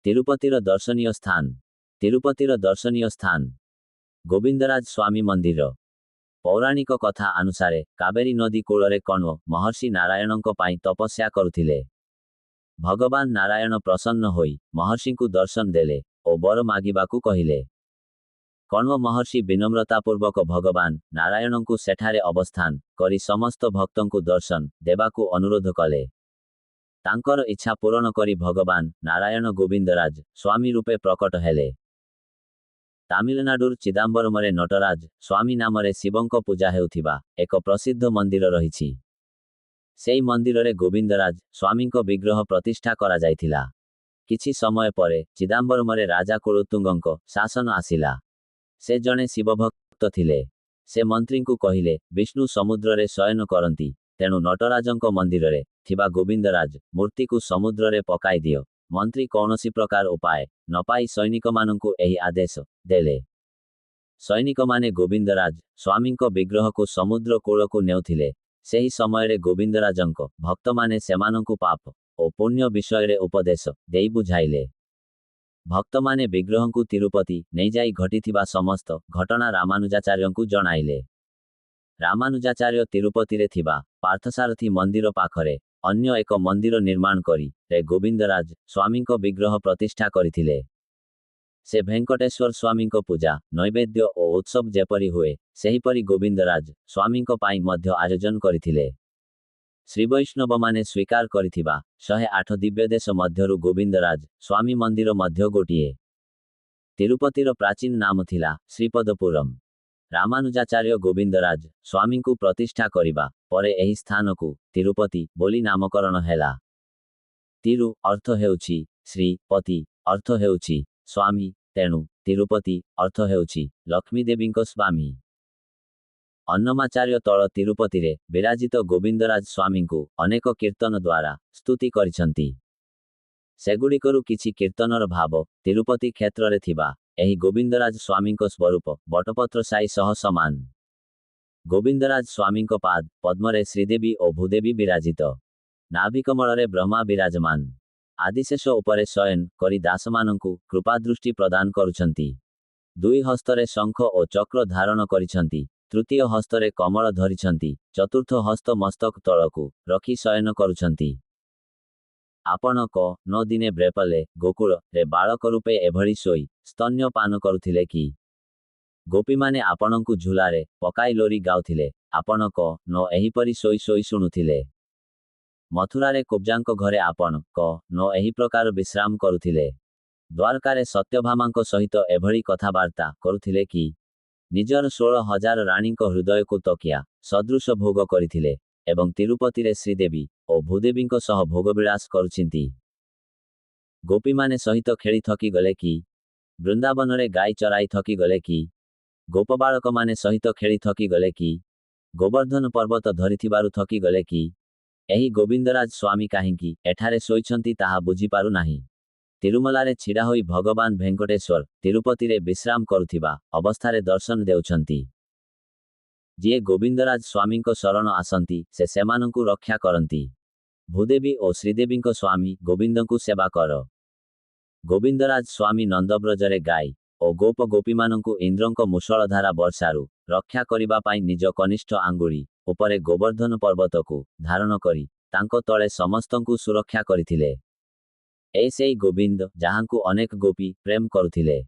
तिरुपतिर दर्शनीय स्थान। तिरुपतिर दर्शनीय स्थान। गोविंदराज स्वामी मंदिर। पौराणिक कथा अनुसारे कावेरी नदी कूଳରେ कण्व महर्षि नारायणଙ୍କ ପାଇଁ तपस्या करुथिले। भगवान नारायण प्रसन्न होई महर्षिଙ୍କୁ दर्शन देले ओ बर मागिबाकू कहिले। कण्व महर्षि विनम्रतापूर्वक भगवान नारायणଙ୍କୁ सेठारे अवस्थान करी समस्त भक्तଙ୍କୁ दर्शन देबाकू अनुरोध कले। तांकर इच्छा पूरण करी भगवान नारायण गोविंदराज स्वामी रूपे प्रकट हेले। तामिलनाडुर चिदाम्बरमरे नटराज स्वामी नामरे शिवंक पूजा हेउथिबा एक प्रसिद्ध मंदिर रहिछि। सेई मंदिररे गोविंदराज स्वामींक विग्रह प्रतिष्ठा करा जायथिला। किछि समय परे चिदाम्बरमरे राजा कुलोत्तुंगंक शासन आसिला। से जणे शिवभक्त थिले। से मंत्रींकु कहिले विष्णु समुद्ररे शयन करंती, तेणु नटराजंक मंदिररे थिबा गोविंदराज मूर्ति को समुद्ररे पकाई दियो। मंत्री कौनसी प्रकार उपाय न पाई सैनिक मानंकु एही आदेश देले। सैनिक माने गोविंदराज स्वामींक विग्रह को समुद्र कूलकु नेउथिले। सेही समयरे गोविंदराजंक भक्त माने सेमानंकु पाप ओ पुण्य विषयरे उपदेश देई बुझाइले। भक्त माने विग्रहंकु तिरुपति नहीं जाई घटिथिबा समस्त घटना रामानुजाचार्यंकु जणाइले। रामानुजाचार्य तिरुपतिरे थिबा पार्थसारथी मंदिर पाखरे अन्य एक मंदिर निर्माण करी रे गोविंदराज स्वामींक विग्रह प्रतिष्ठा करिथिले। से भेंकटेश्वर स्वामींक पूजा नैवेद्य ओ उत्सव जेपरी हुए सेहीपरी गोविंदराज स्वामींक पाई मध्य आयोजन करिथिले। श्री वैष्णव माने स्वीकार करिथिबा 108 दिव्यदेश मध्यरु गोविंदराज स्वामी मंदिर मध्य गोटिए। तिरुपतिर प्राचीन नाम थिला श्रीपदपुरम। रामानुजाचार्य गोविंदराज स्वामींकु प्रतिष्ठा करिबा परे एही स्थानकु तिरुपति बोली नामकरण हेला। तिरु अर्थ हेउछि श्री, पति अर्थ हेउछि स्वामी, तेणु तिरुपति अर्थ हेउछि लक्ष्मी देवींक स्वामी। अन्नमाचार्य तळ तिरुपतिरे विराजित गोविंदराज स्वामींकु अनेक कीर्तन द्वारा स्तुति करिसंती। सेगुड़िकरु किछि कीर्तनर भाव तिरुपति क्षेत्ररे थिबा एही गोविंदराज स्वामींक स्वरूप बटपत्र साई सह समान। गोविंदराज स्वामींक पाद पद्मरे श्रीदेवी ओ भूदेवी विराजित। नाभिकमलरे ब्रह्मा विराजमान। आदिशेष उपरे शयन करी दासमानंकु कृपादृष्टि प्रदान करुछंती। दुई हस्तरे शंख ओ चक्र धारण करिछंती। तृतीय हस्तरे कमल धरिछंती। चतुर्थ हस्त मस्तक तळकु रखी शयन करुछंती। आपण क न दिने ब्रेपले गोकुल रे बालक रूपे एभଳି सोई स्तन्य पान करुथिले कि? गोपी माने आपणंकु झुलारे पकाई लोरी गाउथिले। आपण क न एहीपरि सोई सोई शुणुथिले। मथुरारे कुब्जांक घरे आपण क न एही प्रकार विश्राम करुथिले। द्वारकारे सत्यभामांक सहित एभଳି कथाबार्ता करुथिले कि? निजर 16,000 राणींक हृदय को तकिया सदृश भोग करिथिले एवं तिरुपतिरे श्रीदेवी ओ भूदेवींक सह भोगविलास करुचिंती। गोपी माने सहित खेली थकी गले कि? वृंदावनरे गाई चराई थकी गले कि? गोपबालक माने सहित खेली थकी गले कि? गोवर्धन पर्वत धरिथिबारु थकी गले कि? एही गोविंदराज स्वामी काहिंकी एठारे सोईछंती ताहा बुझी पारु नाही। तिरुमलारे छिड़ा होई भगवान भेंकटेश्वर तिरुपतिरे विश्राम करुथिबा अवस्थारे दर्शन देउछंती। जिए गोविंदराज स्वामींक शरण आसंती से सेमानंकु रक्षा करंती। भूदेवी ओ श्रीदेवींक स्वामी गोविंदंकु सेवा कर। गोविंदराज स्वामी नंदब्रजरे गाई ओ गोप गोपीमानंकु इंद्रंक मुसलधारा वर्षारु रक्षा करिबा पाई निज कनिष्ठ आंगुली उपरे गोवर्धन पर्वतकु धारण करी तांको तळे समस्तंकु सुरक्षा करिथिले। ऐसेई गोविंद जहांकु अनेक गोपी प्रेम करुथिले।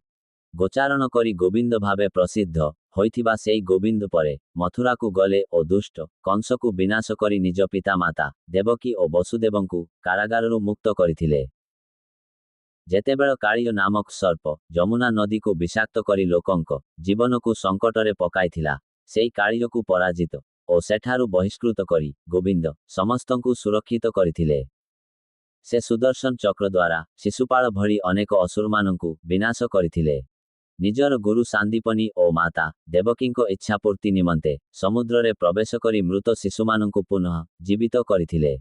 गोचारण करी गोविंद भावे प्रसिद्ध होइथिबा सेई गोविंद परे मथुरा को गले ओ दुष्ट कंसकु विनाश करी निज पिता माता देवकी ओ वसुदेवंकु कारागाररु मुक्त करिथिले। जेतेबेळ कालिय नामक सर्प जमुना नदी को विषाक्त करी लोकंक जीवनकु संकटरे पकाइथिला, सेई कालियकु पराजित ओ सेठारु बहिष्कृत करी गोविंद समस्तंकु सुरक्षित करिथिले। से सुदर्शन चक्र द्वारा शिशुपाल भली अनेक असुरमानंकु विनाश करिथिले। निजर गुरु सांदीपनी ओ माता देवकींको इच्छापूर्ति निमंते समुद्ररे प्रवेश करी मृत शिशुमानंकु पुनः जीवित करिथिले।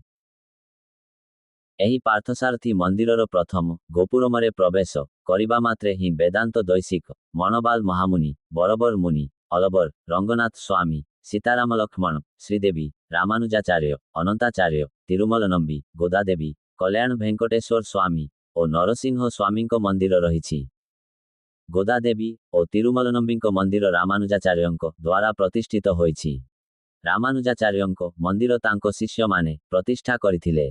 एही पार्थसारथी मंदिरर प्रथम गोपुरमरे प्रवेश करिबा मात्रे ही वेदांत दैशिक मनबाल महामुनि बरबर मुनि अलबर रंगनाथ स्वामी सीताराम लक्ष्मण श्रीदेवी रामानुजाचार्य अनंताचार्य तिरुमल नंबी गोदादेवी कल्याण भेंकटेश्वर स्वामी ଓ ନରସିଂହ ସ୍ୱାମୀଙ୍କ ମନ୍ଦିର ରହିଛି। ଗୋଦାଦେବୀ ଓ ତିରୁମଲନମ୍ବୀଙ୍କ ମନ୍ଦିର ରାମାନୁଜାଚାର୍ଯ୍ୟଙ୍କ ଦ୍ୱାରା ପ୍ରତିଷ୍ଠିତ ହୋଇଛି। ରାମାନୁଜାଚାର୍ଯ୍ୟଙ୍କ ମନ୍ଦିର ତାଙ୍କ ଶିଷ୍ୟମାନେ ପ୍ରତିଷ୍ଠା କରିଥିଲେ।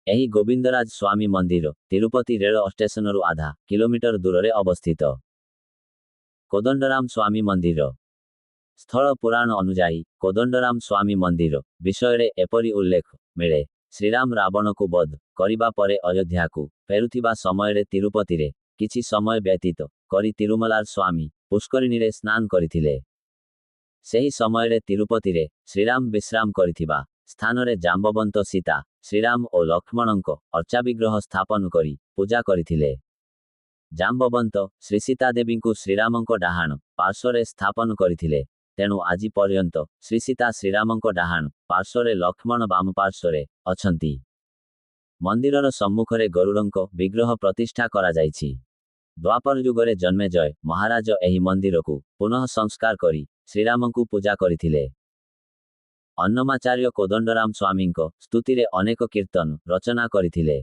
ଏହି ଗୋବିନ୍ଦରାଜ ସ୍ୱାମୀ ମନ୍ଦିର ତିରୁପତି ରେଳ ଷ୍ଟେସନରୁ ଆଧା କିଲୋମିଟର ଦୂରରେ ଅବସ୍ଥିତ। କୋଦଣ୍ଡରାମ ସ୍ୱାମୀ ମନ୍ଦିର। ସ୍ଥଳ ପୁରାଣ ଅନୁଯାୟୀ କୋଦଣ୍ଡରାମ ସ୍ୱାମୀ ମନ୍ଦିର ବିଷୟରେ ଏପରି ଉଲ୍ଲେଖ ମିଳେ। ଶ୍ରୀରାମ ରାବଣକୁ ବଧ କରିବା ପରେ ଅଯୋଧ୍ୟାକୁ ଫେରୁଥିବା ସମୟରେ ତିରୁପତିରେ କିଛି ସମୟ ବ୍ୟତୀତ କରି ତିରୁମଲାର ସ୍ୱାମୀ ପୁଷ୍କରିଣୀରେ ସ୍ନାନ କରିଥିଲେ। ସେହି ସମୟରେ ତିରୁପତିରେ ଶ୍ରୀରାମ ବିଶ୍ରାମ କରିଥିବା ସ୍ଥାନରେ ଜାମ୍ବବନ୍ତ ସୀତା ଶ୍ରୀରାମ ଓ ଲକ୍ଷ୍ମଣଙ୍କ ଅର୍ଚ୍ଚାବିଗ୍ରହ ସ୍ଥାପନ କରି ପୂଜା କରିଥିଲେ। ଜାମ୍ବବନ୍ତ ଶ୍ରୀ ସୀତା ଦେବୀଙ୍କୁ ଶ୍ରୀରାମଙ୍କ ଡାହାଣ ପାର୍ଶ୍ୱରେ ସ୍ଥାପନ କରିଥିଲେ। ତେଣୁ ଆଜି ପର୍ଯ୍ୟନ୍ତ ଶ୍ରୀ ସୀତା ଶ୍ରୀରାମଙ୍କ ଡାହାଣ ପାର୍ଶ୍ୱରେ ଲକ୍ଷ୍ମଣ ବାମ ପାର୍ଶ୍ୱରେ ଅଛନ୍ତି। ମନ୍ଦିରର ସମ୍ମୁଖରେ ଗରୁଡ଼ଙ୍କ ବିଗ୍ରହ ପ୍ରତିଷ୍ଠା କରାଯାଇଛି। ଦ୍ୱାପର ଯୁଗରେ ଜନ୍ମେଜୟ ମହାରାଜ ଏହି ମନ୍ଦିରକୁ ପୁନଃ ସଂସ୍କାର କରି ଶ୍ରୀରାମଙ୍କୁ ପୂଜା କରିଥିଲେ। ଅନ୍ନମାଚାର୍ଯ୍ୟ କୋଦଣ୍ଡରାମ ସ୍ୱାମୀଙ୍କ ସ୍ତୁତିରେ ଅନେକ କୀର୍ତ୍ତନ ରଚନା କରିଥିଲେ।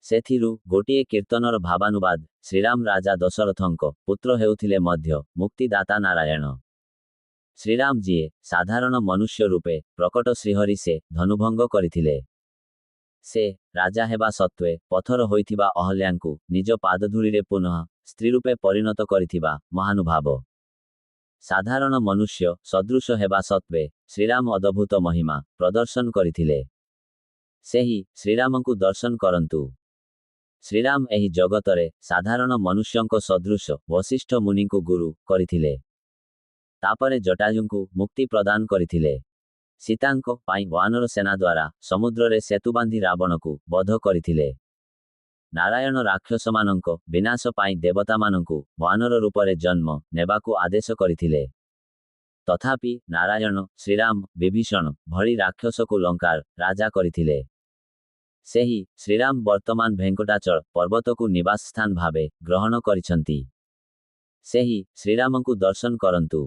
ସେଥିରୁ ଗୋଟିଏ କୀର୍ତ୍ତନର ଭାବାନୁବାଦ ଶ୍ରୀରାମ ରାଜା ଦଶରଥଙ୍କ ପୁତ୍ର ହେଉଥିଲେ ମଧ୍ୟ ମୁକ୍ତିଦାତା ନାରାୟଣ। ଶ୍ରୀରାମ ଯିଏ ସାଧାରଣ ମନୁଷ୍ୟ ରୂପେ ପ୍ରକଟ ଶ୍ରୀହରି ସେ ଧନୁଭଙ୍ଗ କରିଥିଲେ। ସେ ରାଜା ହେବା ସତ୍ତ୍ୱେ ପଥର ହୋଇଥିବା ଅହଲ୍ୟାଙ୍କୁ ନିଜ ପାଦଧୂଳିରେ ପୁନଃ ସ୍ତ୍ରୀ ରୂପେ ପରିଣତ କରିଥିବା ମହାନୁଭାବ। ସାଧାରଣ ମନୁଷ୍ୟ ସଦୃଶ ହେବା ସତ୍ତ୍ୱେ ଶ୍ରୀରାମ ଅଦ୍ଭୁତ ମହିମା ପ୍ରଦର୍ଶନ କରିଥିଲେ। ସେହି ଶ୍ରୀରାମଙ୍କୁ ଦର୍ଶନ କରନ୍ତୁ। ଶ୍ରୀରାମ ଏହି ଜଗତରେ ସାଧାରଣ ମନୁଷ୍ୟଙ୍କ ସଦୃଶ ବଶିଷ୍ଠ ମୁନିଙ୍କୁ ଗୁରୁ କରିଥିଲେ। ତାପରେ ଜଟାୟୁଙ୍କୁ ମୁକ୍ତି ପ୍ରଦାନ କରିଥିଲେ। ସୀତାଙ୍କ ପାଇଁ ବାନର ସେନା ଦ୍ୱାରା ସମୁଦ୍ରରେ ସେତୁ ବାନ୍ଧି ରାବଣକୁ ବଧ କରିଥିଲେ। ନାରାୟଣ ରାକ୍ଷସମାନଙ୍କ ବିନାଶ ପାଇଁ ଦେବତାମାନଙ୍କୁ ବାନର ରୂପରେ ଜନ୍ମ ନେବାକୁ ଆଦେଶ କରିଥିଲେ। ତଥାପି ନାରାୟଣ ଶ୍ରୀରାମ ବିଭୀଷଣ ଭଳି ରାକ୍ଷସକୁ ଲଙ୍କାର ରାଜା କରିଥିଲେ। ସେହି ଶ୍ରୀରାମ ବର୍ତ୍ତମାନ ଭେଙ୍କଟାଚଳ ପର୍ବତକୁ ନିବାସ ସ୍ଥାନ ଭାବେ ଗ୍ରହଣ କରିଛନ୍ତି। ସେହି ଶ୍ରୀରାମଙ୍କୁ ଦର୍ଶନ କରନ୍ତୁ।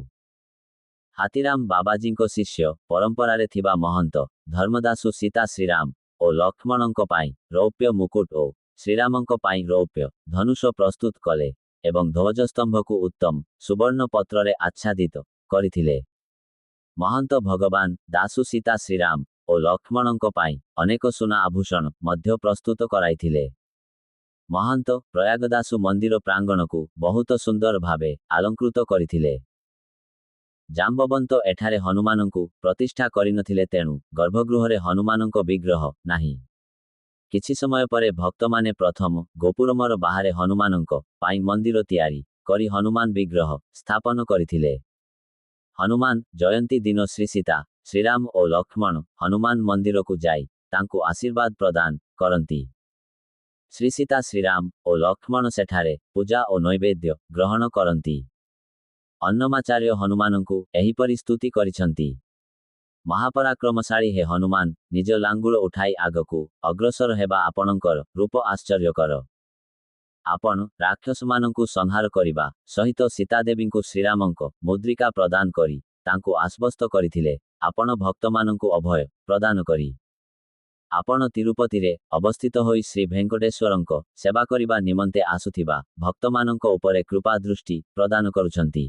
ହାତୀରାମ ବାବାଜୀଙ୍କ ଶିଷ୍ୟ ପରମ୍ପରାରେ ଥିବା ମହନ୍ତ ଧର୍ମଦାସୁ ସୀତା ଶ୍ରୀରାମ ଓ ଲକ୍ଷ୍ମଣଙ୍କ ପାଇଁ ରୌପ୍ୟ ମୁକୁଟ ଓ ଶ୍ରୀରାମଙ୍କ ପାଇଁ ରୌପ୍ୟ ଧନୁଷ ପ୍ରସ୍ତୁତ କଲେ ଏବଂ ଧ୍ୱଜସ୍ତମ୍ଭକୁ ଉତ୍ତମ ସୁବର୍ଣ୍ଣ ପତ୍ରରେ ଆଚ୍ଛାଦିତ କରିଥିଲେ। ମହନ୍ତ ଭଗବାନ ଦାସୁ ସୀତା ଶ୍ରୀରାମ ଓ ଲକ୍ଷ୍ମଣଙ୍କ ପାଇଁ ଅନେକ ସୁନା ଆଭୂଷଣ ମଧ୍ୟ ପ୍ରସ୍ତୁତ କରାଇଥିଲେ। ମହନ୍ତ ପ୍ରୟାଗଦାସୁ ମନ୍ଦିର ପ୍ରାଙ୍ଗଣକୁ ବହୁତ ସୁନ୍ଦର ଭାବେ ଆଲଙ୍କୃତ କରିଥିଲେ। ଜାମ୍ବବନ୍ତ ଏଠାରେ ହନୁମାନଙ୍କୁ ପ୍ରତିଷ୍ଠା କରିନଥିଲେ, ତେଣୁ ଗର୍ଭଗୃହରେ ହନୁମାନଙ୍କ ବିଗ୍ରହ ନାହିଁ। କିଛି ସମୟ ପରେ ଭକ୍ତମାନେ ପ୍ରଥମ ଗୋପୁରମର ବାହାରେ ହନୁମାନଙ୍କ ପାଇଁ ମନ୍ଦିର ତିଆରି କରି ହନୁମାନ ବିଗ୍ରହ ସ୍ଥାପନ କରିଥିଲେ। ହନୁମାନ ଜୟନ୍ତୀ ଦିନ ଶ୍ରୀ ସୀତା ଶ୍ରୀରାମ ଓ ଲକ୍ଷ୍ମଣ ହନୁମାନ ମନ୍ଦିରକୁ ଯାଇ ତାଙ୍କୁ ଆଶୀର୍ବାଦ ପ୍ରଦାନ କରନ୍ତି। ଶ୍ରୀ ସୀତା ଶ୍ରୀରାମ ଓ ଲକ୍ଷ୍ମଣ ସେଠାରେ ପୂଜା ଓ ନୈବେଦ୍ୟ ଗ୍ରହଣ କରନ୍ତି। ଅନ୍ନମାଚାର୍ଯ୍ୟ ହନୁମାନଙ୍କୁ ଏହିପରି ସ୍ତୁତି କରିଛନ୍ତି। ମହାପରାକ୍ରମଶାଳୀ ହେ ହନୁମାନ, ନିଜ ଲାଙ୍ଗୁଳ ଉଠାଇ ଆଗକୁ ଅଗ୍ରସର ହେବା ଆପଣଙ୍କର ରୂପ ଆଶ୍ଚର୍ଯ୍ୟକର। ଆପଣ ରାକ୍ଷସମାନଙ୍କୁ ସଂହାର କରିବା ସହିତ ସୀତାଦେବୀଙ୍କୁ ଶ୍ରୀରାମଙ୍କ ମୁଦ୍ରିକା ପ୍ରଦାନ କରି ତାଙ୍କୁ ଆଶ୍ୱସ୍ତ କରିଥିଲେ। ଆପଣ ଭକ୍ତମାନଙ୍କୁ ଅଭୟ ପ୍ରଦାନ କରି ଆପଣ ତିରୁପତିରେ ଅବସ୍ଥିତ ହୋଇ ଶ୍ରୀ ଭେଙ୍କଟେଶ୍ୱରଙ୍କ ସେବା କରିବା ନିମନ୍ତେ ଆସୁଥିବା ଭକ୍ତମାନଙ୍କ ଉପରେ କୃପା ଦୃଷ୍ଟି ପ୍ରଦାନ କରୁଛନ୍ତି।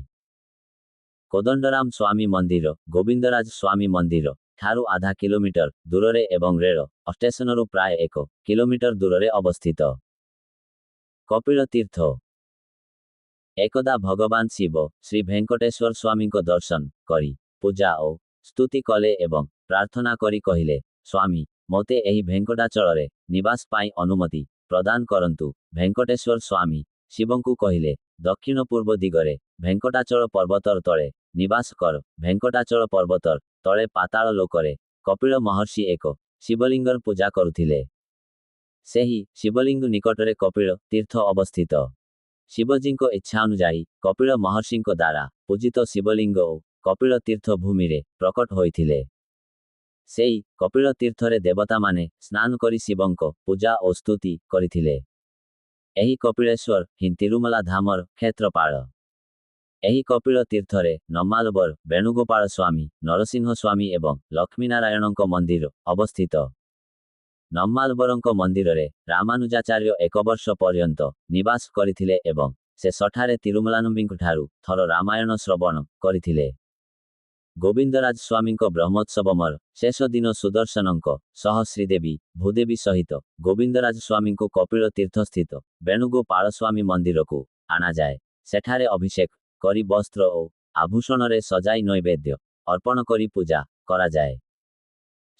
କୋଦଣ୍ଡରାମ ସ୍ୱାମୀ ମନ୍ଦିର ଗୋବିନ୍ଦରାଜ ସ୍ୱାମୀ ମନ୍ଦିର ଠାରୁ ଆଧା କିଲୋମିଟର ଦୂରରେ ଏବଂ ରେଳ ଷ୍ଟେସନରୁ ପ୍ରାୟ 1 କିଲୋମିଟର ଦୂରରେ ଅବସ୍ଥିତ। କପିଳ ତୀର୍ଥ। ଏକଦା ଭଗବାନ ଶିବ ଶ୍ରୀ ଭେଙ୍କଟେଶ୍ୱର ସ୍ୱାମୀଙ୍କ ଦର୍ଶନ କରି ପୂଜା ଓ ସ୍ତୁତି କଲେ ଏବଂ ପ୍ରାର୍ଥନା କରି କହିଲେ, ସ୍ୱାମୀ, ମୋତେ ଏହି ଭେଙ୍କଟାଚଳରେ ନିବାସ ପାଇଁ ଅନୁମତି ପ୍ରଦାନ କରନ୍ତୁ। ଭେଙ୍କଟେଶ୍ୱର ସ୍ୱାମୀ ଶିବଙ୍କୁ କହିଲେ, ଦକ୍ଷିଣ ପୂର୍ବ ଦିଗରେ ଭେଙ୍କଟାଚଳ ପର୍ବତର ତଳେ ନିବାସ କର। ଭେଙ୍କଟାଚଳ ପର୍ବତର ତଳେ ପାତାଳ ଲୋକରେ କପିଳ ମହର୍ଷି ଏକ ଶିବଲିଙ୍ଗର ପୂଜା କରୁଥିଲେ। ସେହି ଶିବଲିଙ୍ଗ ନିକଟରେ କପିଳ ତୀର୍ଥ ଅବସ୍ଥିତ। ଶିବଜୀଙ୍କ ଇଚ୍ଛା ଅନୁଯାୟୀ କପିଳ ମହର୍ଷିଙ୍କ ଦ୍ୱାରା ପୂଜିତ ଶିବଲିଙ୍ଗ ଓ କପିଳ ତୀର୍ଥ ଭୂମିରେ ପ୍ରକଟ ହୋଇଥିଲେ। ସେଇ କପିଳ ତୀର୍ଥରେ ଦେବତାମାନେ ସ୍ନାନ କରି ଶିବଙ୍କ ପୂଜା ଓ ସ୍ତୁତି କରିଥିଲେ। ଏହି କପିଳେଶ୍ୱର ହିଁ ତିରୁମଲା ଧାମର କ୍ଷେତ୍ରପାଳ। ଏହି କପିଳ ତୀର୍ଥରେ ନମ୍ମାଲବର ବେଣୁଗୋପାଳ ସ୍ୱାମୀ, ନରସିଂହ ସ୍ୱାମୀ ଏବଂ ଲକ୍ଷ୍ମୀନାରାୟଣଙ୍କ ମନ୍ଦିର ଅବସ୍ଥିତ। ନମ୍ମାଲବରଙ୍କ ମନ୍ଦିରରେ ରାମାନୁଜାଚାର୍ଯ୍ୟ 1 ବର୍ଷ ପର୍ଯ୍ୟନ୍ତ ନିବାସ କରିଥିଲେ ଏବଂ ସେ ସେଠାରେ ତିରୁମଲାନମ୍ବୀଙ୍କଠାରୁ ଥର ରାମାୟଣ ଶ୍ରବଣ କରିଥିଲେ। ଗୋବିନ୍ଦରାଜ ସ୍ୱାମୀଙ୍କ ବ୍ରହ୍ମୋତ୍ସବମର ଶେଷ ଦିନ ସୁଦର୍ଶନଙ୍କ ସହ ଶ୍ରୀଦେବୀ ଭୂଦେବୀ ସହିତ ଗୋବିନ୍ଦରାଜ ସ୍ୱାମୀଙ୍କୁ କପିଳ ତୀର୍ଥସ୍ଥିତ ବେଣୁଗୋପାଳ ସ୍ୱାମୀ ମନ୍ଦିରକୁ ଅଣାଯାଏ। ସେଠାରେ ଅଭିଷେକ କରି ବସ୍ତ୍ର ଓ ଆଭୂଷଣରେ ସଜାଇ ନୈବେଦ୍ୟ ଅର୍ପଣ କରି ପୂଜା କରାଯାଏ।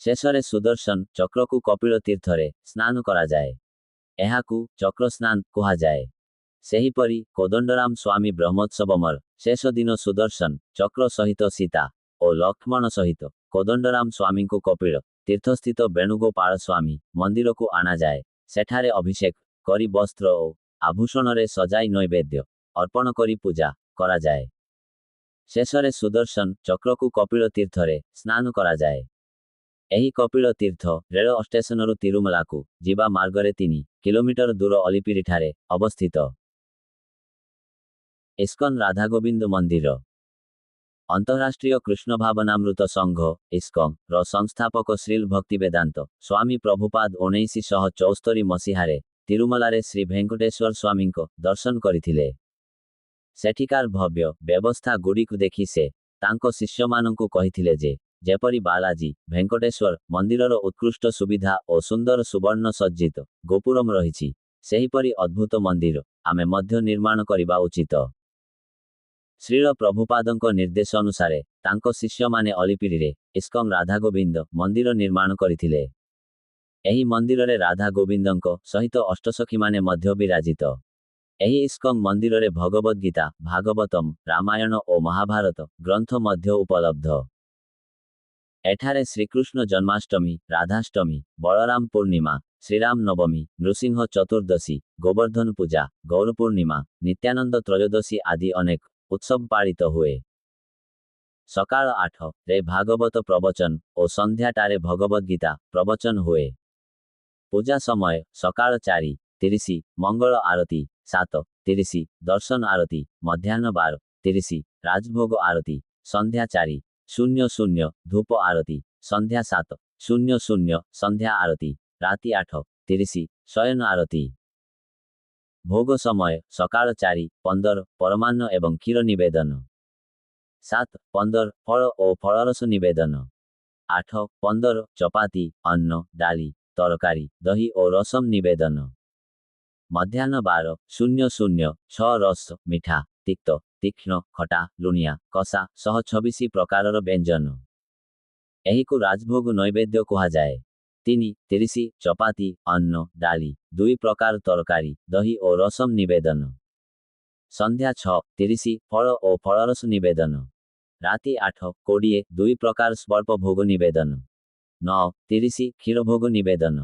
ଶେଷରେ ସୁଦର୍ଶନ ଚକ୍ରକୁ କପିଳ ତୀର୍ଥରେ ସ୍ନାନ କରାଯାଏ। ଏହାକୁ ଚକ୍ର ସ୍ନାନ କୁହାଯାଏ। ସେହିପରି କୋଦଣ୍ଡରାମ ସ୍ୱାମୀ ବ୍ରହ୍ମୋତ୍ସବମର ଶେଷ ଦିନ ସୁଦର୍ଶନ ଚକ୍ର ସହିତ ସୀତା ଓ ଲକ୍ଷ୍ମଣ ସହିତ କୋଦଣ୍ଡରାମ ସ୍ୱାମୀଙ୍କୁ କପିଳ ତୀର୍ଥସ୍ଥିତ ବେଣୁଗୋପାଳ ସ୍ୱାମୀ ମନ୍ଦିରକୁ ଅଣାଯାଏ। ସେଠାରେ ଅଭିଷେକ କରି ବସ୍ତ୍ର ଓ ଆଭୂଷଣରେ ସଜାଇ ନୈବେଦ୍ୟ ଅର୍ପଣ କରି ପୂଜା କରାଯାଏ। ଶେଷରେ ସୁଦର୍ଶନ ଚକ୍ରକୁ କପିଳ ତୀର୍ଥରେ ସ୍ନାନ କରାଯାଏ। ଏହି କପିଳ ତୀର୍ଥ ରେଳ ଷ୍ଟେସନରୁ ତିରୁମଲାକୁ ଯିବା ମାର୍ଗରେ 3 କିଲୋମିଟର ଦୂର ଅଲିପିରିଠାରେ ଅବସ୍ଥିତ। ଇସ୍କନ ରାଧାଗୋବିନ୍ଦ ମନ୍ଦିର। ଅନ୍ତଃରାଷ୍ଟ୍ରୀୟ କୃଷ୍ଣ ଭାବନାମୃତ ସଂଘ ଇସ୍କନ ର ସଂସ୍ଥାପକ ଶ୍ରୀଲ ଭକ୍ତିବେଦାନ୍ତ ସ୍ୱାମୀ ପ୍ରଭୁପାଦ 1974 ମସିହାରେ ତିରୁମଲାରେ ଶ୍ରୀ ଭେଙ୍କଟେଶ୍ୱର ସ୍ୱାମୀଙ୍କ ଦର୍ଶନ କରିଥିଲେ। ସେଠିକାର ଭବ୍ୟ ବ୍ୟବସ୍ଥା ଗୁଡ଼ିକୁ ଦେଖି ସେ ତାଙ୍କ ଶିଷ୍ୟମାନଙ୍କୁ କହିଥିଲେ ଯେ ଯେପରି ବାଲାଜୀ ଭେଙ୍କଟେଶ୍ୱର ମନ୍ଦିରର ଉତ୍କୃଷ୍ଟ ସୁବିଧା ଓ ସୁନ୍ଦର ସୁବର୍ଣ୍ଣ ସଜ୍ଜିତ ଗୋପୁରମ ରହିଛି, ସେହିପରି ଅଦ୍ଭୁତ ମନ୍ଦିର ଆମେ ମଧ୍ୟ ନିର୍ମାଣ କରିବା ଉଚିତ। ଶ୍ରୀଳ ପ୍ରଭୁପାଦଙ୍କ ନିର୍ଦ୍ଦେଶ ଅନୁସାରେ ତାଙ୍କ ଶିଷ୍ୟମାନେ ଅଲିପିରିରେ ଇସ୍କନ ରାଧାଗୋବିନ୍ଦ ମନ୍ଦିର ନିର୍ମାଣ କରିଥିଲେ। ଏହି ମନ୍ଦିରରେ ରାଧା ଗୋବିନ୍ଦଙ୍କ ସହିତ ଅଷ୍ଟସଖୀମାନେ ମଧ୍ୟ ବିରାଜିତ। ଏହି ଇସ୍କନ ମନ୍ଦିରରେ ଭଗବଦ୍ ଗୀତା, ଭାଗବତମ, ରାମାୟଣ ଓ ମହାଭାରତ ଗ୍ରନ୍ଥ ମଧ୍ୟ ଉପଲବ୍ଧ। ଏଠାରେ ଶ୍ରୀକୃଷ୍ଣ ଜନ୍ମାଷ୍ଟମୀ, ରାଧାଷ୍ଟମୀ, ବଳରାମ ପୂର୍ଣ୍ଣିମା, ଶ୍ରୀରାମ ନବମୀ, ନୃସିଂହ ଚତୁର୍ଦ୍ଦଶୀ, ଗୋବର୍ଦ୍ଧନ ପୂଜା, ଗୌରପୂର୍ଣ୍ଣିମା, ନିତ୍ୟାନନ୍ଦ ତ୍ରୟୋଦଶୀ ଆଦି ଅନେକ ଉତ୍ସବ ପାଳିତ ହୁଏ। ସକାଳ 8ରେ ଭାଗବତ ପ୍ରବଚନ ଓ ସନ୍ଧ୍ୟାଟାରେ ଭଗବଦ୍ ଗୀତା ପ୍ରବଚନ ହୁଏ। ପୂଜା ସମୟ ସକାଳ 4:30, ମଙ୍ଗଳ ଆରତୀ 7:30, ଦର୍ଶନ ଆରତୀ ମଧ୍ୟାହ୍ନ 12:30, ରାଜଭୋଗ ଆରତୀ ସନ୍ଧ୍ୟା 4:00, ଧୂପ ଆରତୀ ସନ୍ଧ୍ୟା 7:00, ସନ୍ଧ୍ୟା ଆରତୀ ରାତି 8:30, ଶୟନ ଆରତୀ। ଭୋଗ ସମୟ ସକାଳ 4:15, ପରମାନ୍ନ ଏବଂ କ୍ଷୀର ନିବେଦନ। 7:15, ଫଳ ଓ ଫଳରସ ନିବେଦନ। 8:15, ଚପାତି, ଅନ୍ନ, ଡାଲି, ତରକାରୀ, ଦହି ଓ ରସମ ନିବେଦନ। ମଧ୍ୟାହ୍ନ 12:00, 6 ରସ, ମିଠା, ତିକ୍ତ, ତୀକ୍ଷ୍ଣ, ଖଟା, ଲୁଣିଆ, କଷା ସହ 26 ପ୍ରକାରର ବ୍ୟଞ୍ଜନ। ଏହିକୁ ରାଜଭୋଗ ନୈବେଦ୍ୟ କୁହାଯାଏ। 3:30, ଚପାତି, ଅନ୍ନ, ଡାଲି, 2 ପ୍ରକାର ତରକାରୀ, ଦହି ଓ ରସମ ନିବେଦନ। ସନ୍ଧ୍ୟା 6:30, ଫଳ ଓ ଫଳରସ ନିବେଦନ। ରାତି 8:20, 2 ପ୍ରକାର ସ୍ୱଳ୍ପ ଭୋଗ ନିବେଦନ। 9:30, କ୍ଷୀର ଭୋଗ ନିବେଦନ।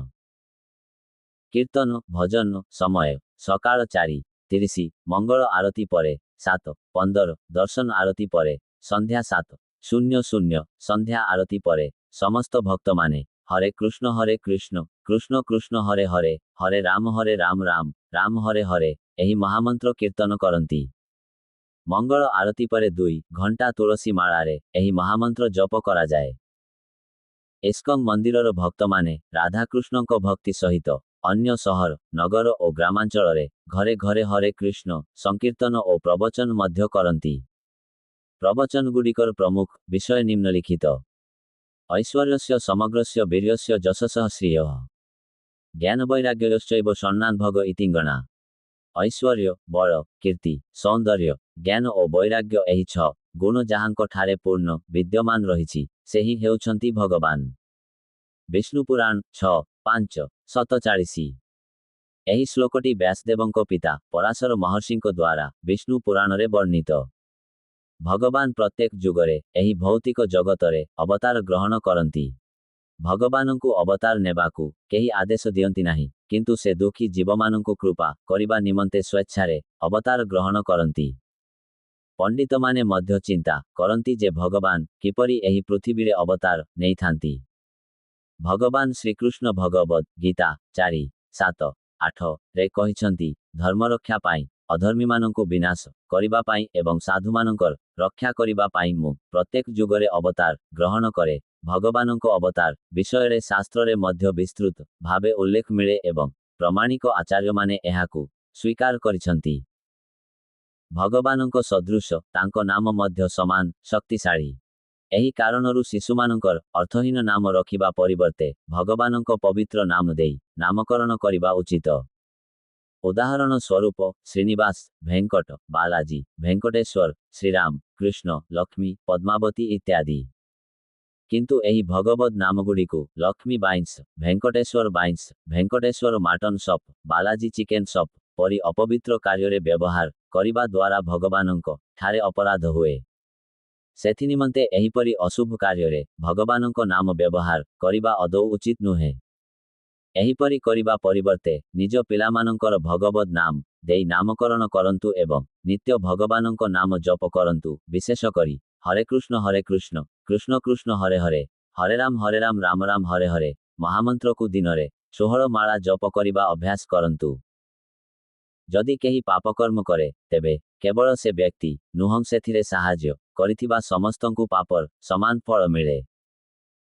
କୀର୍ତ୍ତନ ଭଜନ ସମୟ ସକାଳ 4:30, ମଙ୍ଗଳ ଆରତୀ ପରେ 7:15, ଦର୍ଶନ ଆରତୀ ପରେ ସନ୍ଧ୍ୟା 7:00, ସନ୍ଧ୍ୟା ଆରତୀ ପରେ ସମସ୍ତ ଭକ୍ତମାନେ ହରେ କୃଷ୍ଣ କୃଷ୍ଣ କୃଷ୍ଣ ହରେ ହରେ, ହରେ ରାମ ରାମ ରାମ ହରେ ହରେ ଏହି ମହାମନ୍ତ୍ର କୀର୍ତ୍ତନ କରନ୍ତି। ମଙ୍ଗଳ ଆରତୀ ପରେ 2 ଘଣ୍ଟା ତୁଳସୀ ମାଳାରେ ଏହି ମହାମନ୍ତ୍ର ଜପ କରାଯାଏ। ଇସ୍କନ ମନ୍ଦିରର ଭକ୍ତମାନେ ରାଧାକୃଷ୍ଣଙ୍କ ଭକ୍ତି ସହିତ ଅନ୍ୟ ସହର, ନଗର ଓ ଗ୍ରାମାଞ୍ଚଳରେ ଘରେ ଘରେ ହରେ କୃଷ୍ଣ ସଂକୀର୍ତ୍ତନ ଓ ପ୍ରବଚନ ମଧ୍ୟ କରନ୍ତି। ପ୍ରବଚନଗୁଡ଼ିକର ପ୍ରମୁଖ ବିଷୟ ନିମ୍ନଲିଖିତ। ଐଶ୍ୱର୍ଯ୍ୟସ୍ୟ ସମଗ୍ରସ୍ୟ ବୀର୍ୟସ୍ୟ ଯଶସଃ ଶ୍ରିୟଃ ଜ୍ଞାନବୈରାଗ୍ୟଶ୍ଚୈବ ଷଣ୍ଣାନ ଭଗ ଇତିଙ୍ଗଣା। ଐଶ୍ୱର୍ଯ୍ୟ, ବଳ, କୀର୍ତ୍ତି, ସୌନ୍ଦର୍ଯ୍ୟ, ଜ୍ଞାନ ଓ ବୈରାଗ୍ୟ ଏହି 6 ଗୁଣ ଯାହାଙ୍କ ଠାରେ ପୂର୍ଣ୍ଣ ବିଦ୍ୟମାନ ରହିଛି, ସେ ହିଁ ହେଉଛନ୍ତି ଭଗବାନ। ବିଷ୍ଣୁ ପୁରାଣ 6:5-47। ଏହି ଶ୍ଲୋକଟି ବ୍ୟାସଦେବଙ୍କ ପିତା ପରାଶର ମହର୍ଷିଙ୍କ ଦ୍ୱାରା ବିଷ୍ଣୁ ପୁରାଣରେ ବର୍ଣ୍ଣିତ। ଭଗବାନ ପ୍ରତ୍ୟେକ ଯୁଗରେ ଏହି ଭୌତିକ ଜଗତରେ ଅବତାର ଗ୍ରହଣ କରନ୍ତି। ଭଗବାନଙ୍କୁ ଅବତାର ନେବାକୁ କେହି ଆଦେଶ ଦିଅନ୍ତି ନାହିଁ, କିନ୍ତୁ ସେ ଦୁଃଖୀ ଜୀବମାନଙ୍କୁ କୃପା କରିବା ନିମନ୍ତେ ସ୍ୱେଚ୍ଛାରେ ଅବତାର ଗ୍ରହଣ କରନ୍ତି। ପଣ୍ଡିତମାନେ ମଧ୍ୟ ଚିନ୍ତା କରନ୍ତି ଯେ ଭଗବାନ କିପରି ଏହି ପୃଥିବୀରେ ଅବତାର ନେଇଥାନ୍ତି। ଭଗବାନ ଶ୍ରୀକୃଷ୍ଣ ଭଗବଦ୍ ଗୀତା 4:7-8ରେ କହିଛନ୍ତି, ଧର୍ମରକ୍ଷା ପାଇଁ, ଅଧର୍ମୀମାନଙ୍କୁ ବିନାଶ କରିବା ପାଇଁ ଏବଂ ସାଧୁମାନଙ୍କର ରକ୍ଷା କରିବା ପାଇଁ ମୁଁ ପ୍ରତ୍ୟେକ ଯୁଗରେ ଅବତାର ଗ୍ରହଣ କରେ। ଭଗବାନଙ୍କ ଅବତାର ବିଷୟରେ ଶାସ୍ତ୍ରରେ ମଧ୍ୟ ବିସ୍ତୃତ ଭାବେ ଉଲ୍ଲେଖ ମିଳେ ଏବଂ ପ୍ରମାଣିକ ଆଚାର୍ଯ୍ୟମାନେ ଏହାକୁ ସ୍ୱୀକାର କରିଛନ୍ତି। ଭଗବାନଙ୍କ ସଦୃଶ ତାଙ୍କ ନାମ ମଧ୍ୟ ସମାନ ଶକ୍ତିଶାଳୀ। ଏହି କାରଣରୁ ଶିଶୁମାନଙ୍କର ଅର୍ଥହୀନ ନାମ ରଖିବା ପରିବର୍ତ୍ତେ ଭଗବାନଙ୍କ ପବିତ୍ର ନାମ ଦେଇ ନାମକରଣ କରିବା ଉଚିତ। ଉଦାହରଣ ସ୍ୱରୂପ ଶ୍ରୀନିବାସ, ଭେଙ୍କଟ, ବାଲାଜୀ, ଭେଙ୍କଟେଶ୍ୱର, ଶ୍ରୀରାମ, କୃଷ୍ଣ, ଲକ୍ଷ୍ମୀ, ପଦ୍ମାବତୀ ଇତ୍ୟାଦି। କିନ୍ତୁ ଏହି ଭଗବଦ୍ ନାମଗୁଡ଼ିକୁ ଲକ୍ଷ୍ମୀ ବାଇନ୍ସ, ଭେଙ୍କଟେଶ୍ୱର ବାଇନ୍ସ, ଭେଙ୍କଟେଶ୍ୱର ମାଟନ ସପ୍, ବାଲାଜୀ ଚିକେନ ସପ୍ ପରି ଅପବିତ୍ର କାର୍ଯ୍ୟରେ ବ୍ୟବହାର କରିବା ଦ୍ୱାରା ଭଗବାନଙ୍କ ଠାରେ ଅପରାଧ ହୁଏ। ସେଥିନିମନ୍ତେ ଏହିପରି ଅଶୁଭ କାର୍ଯ୍ୟରେ ଭଗବାନଙ୍କ ନାମ ବ୍ୟବହାର କରିବା ଆଦୌ ଉଚିତ ନୁହେଁ। ଏହିପରି କରିବା ପରିବର୍ତ୍ତେ ନିଜ ପିଲାମାନଙ୍କର ଭଗବଦ୍ ନାମ ଦେଇ ନାମକରଣ କରନ୍ତୁ ଏବଂ ନିତ୍ୟ ଭଗବାନଙ୍କ ନାମ ଜପ କରନ୍ତୁ। ବିଶେଷ କରି ହରେ କୃଷ୍ଣ କୃଷ୍ଣ କୃଷ୍ଣ ହରେ ହରେ, ହରେ ରାମ ରାମ ରାମ ହରେ ହରେ ମହାମନ୍ତ୍ରକୁ ଦିନରେ 16 ମାଳା ଜପ କରିବା ଅଭ୍ୟାସ କରନ୍ତୁ। ଯଦି କେହି ପାପକର୍ମ କରେ ତେବେ କେବଳ ସେ ବ୍ୟକ୍ତି ନୁହଁ, ସେଥିରେ ସାହାଯ୍ୟ କରିଥିବା ସମସ୍ତଙ୍କୁ ପାପର ସମାନ ଫଳ ମିଳେ।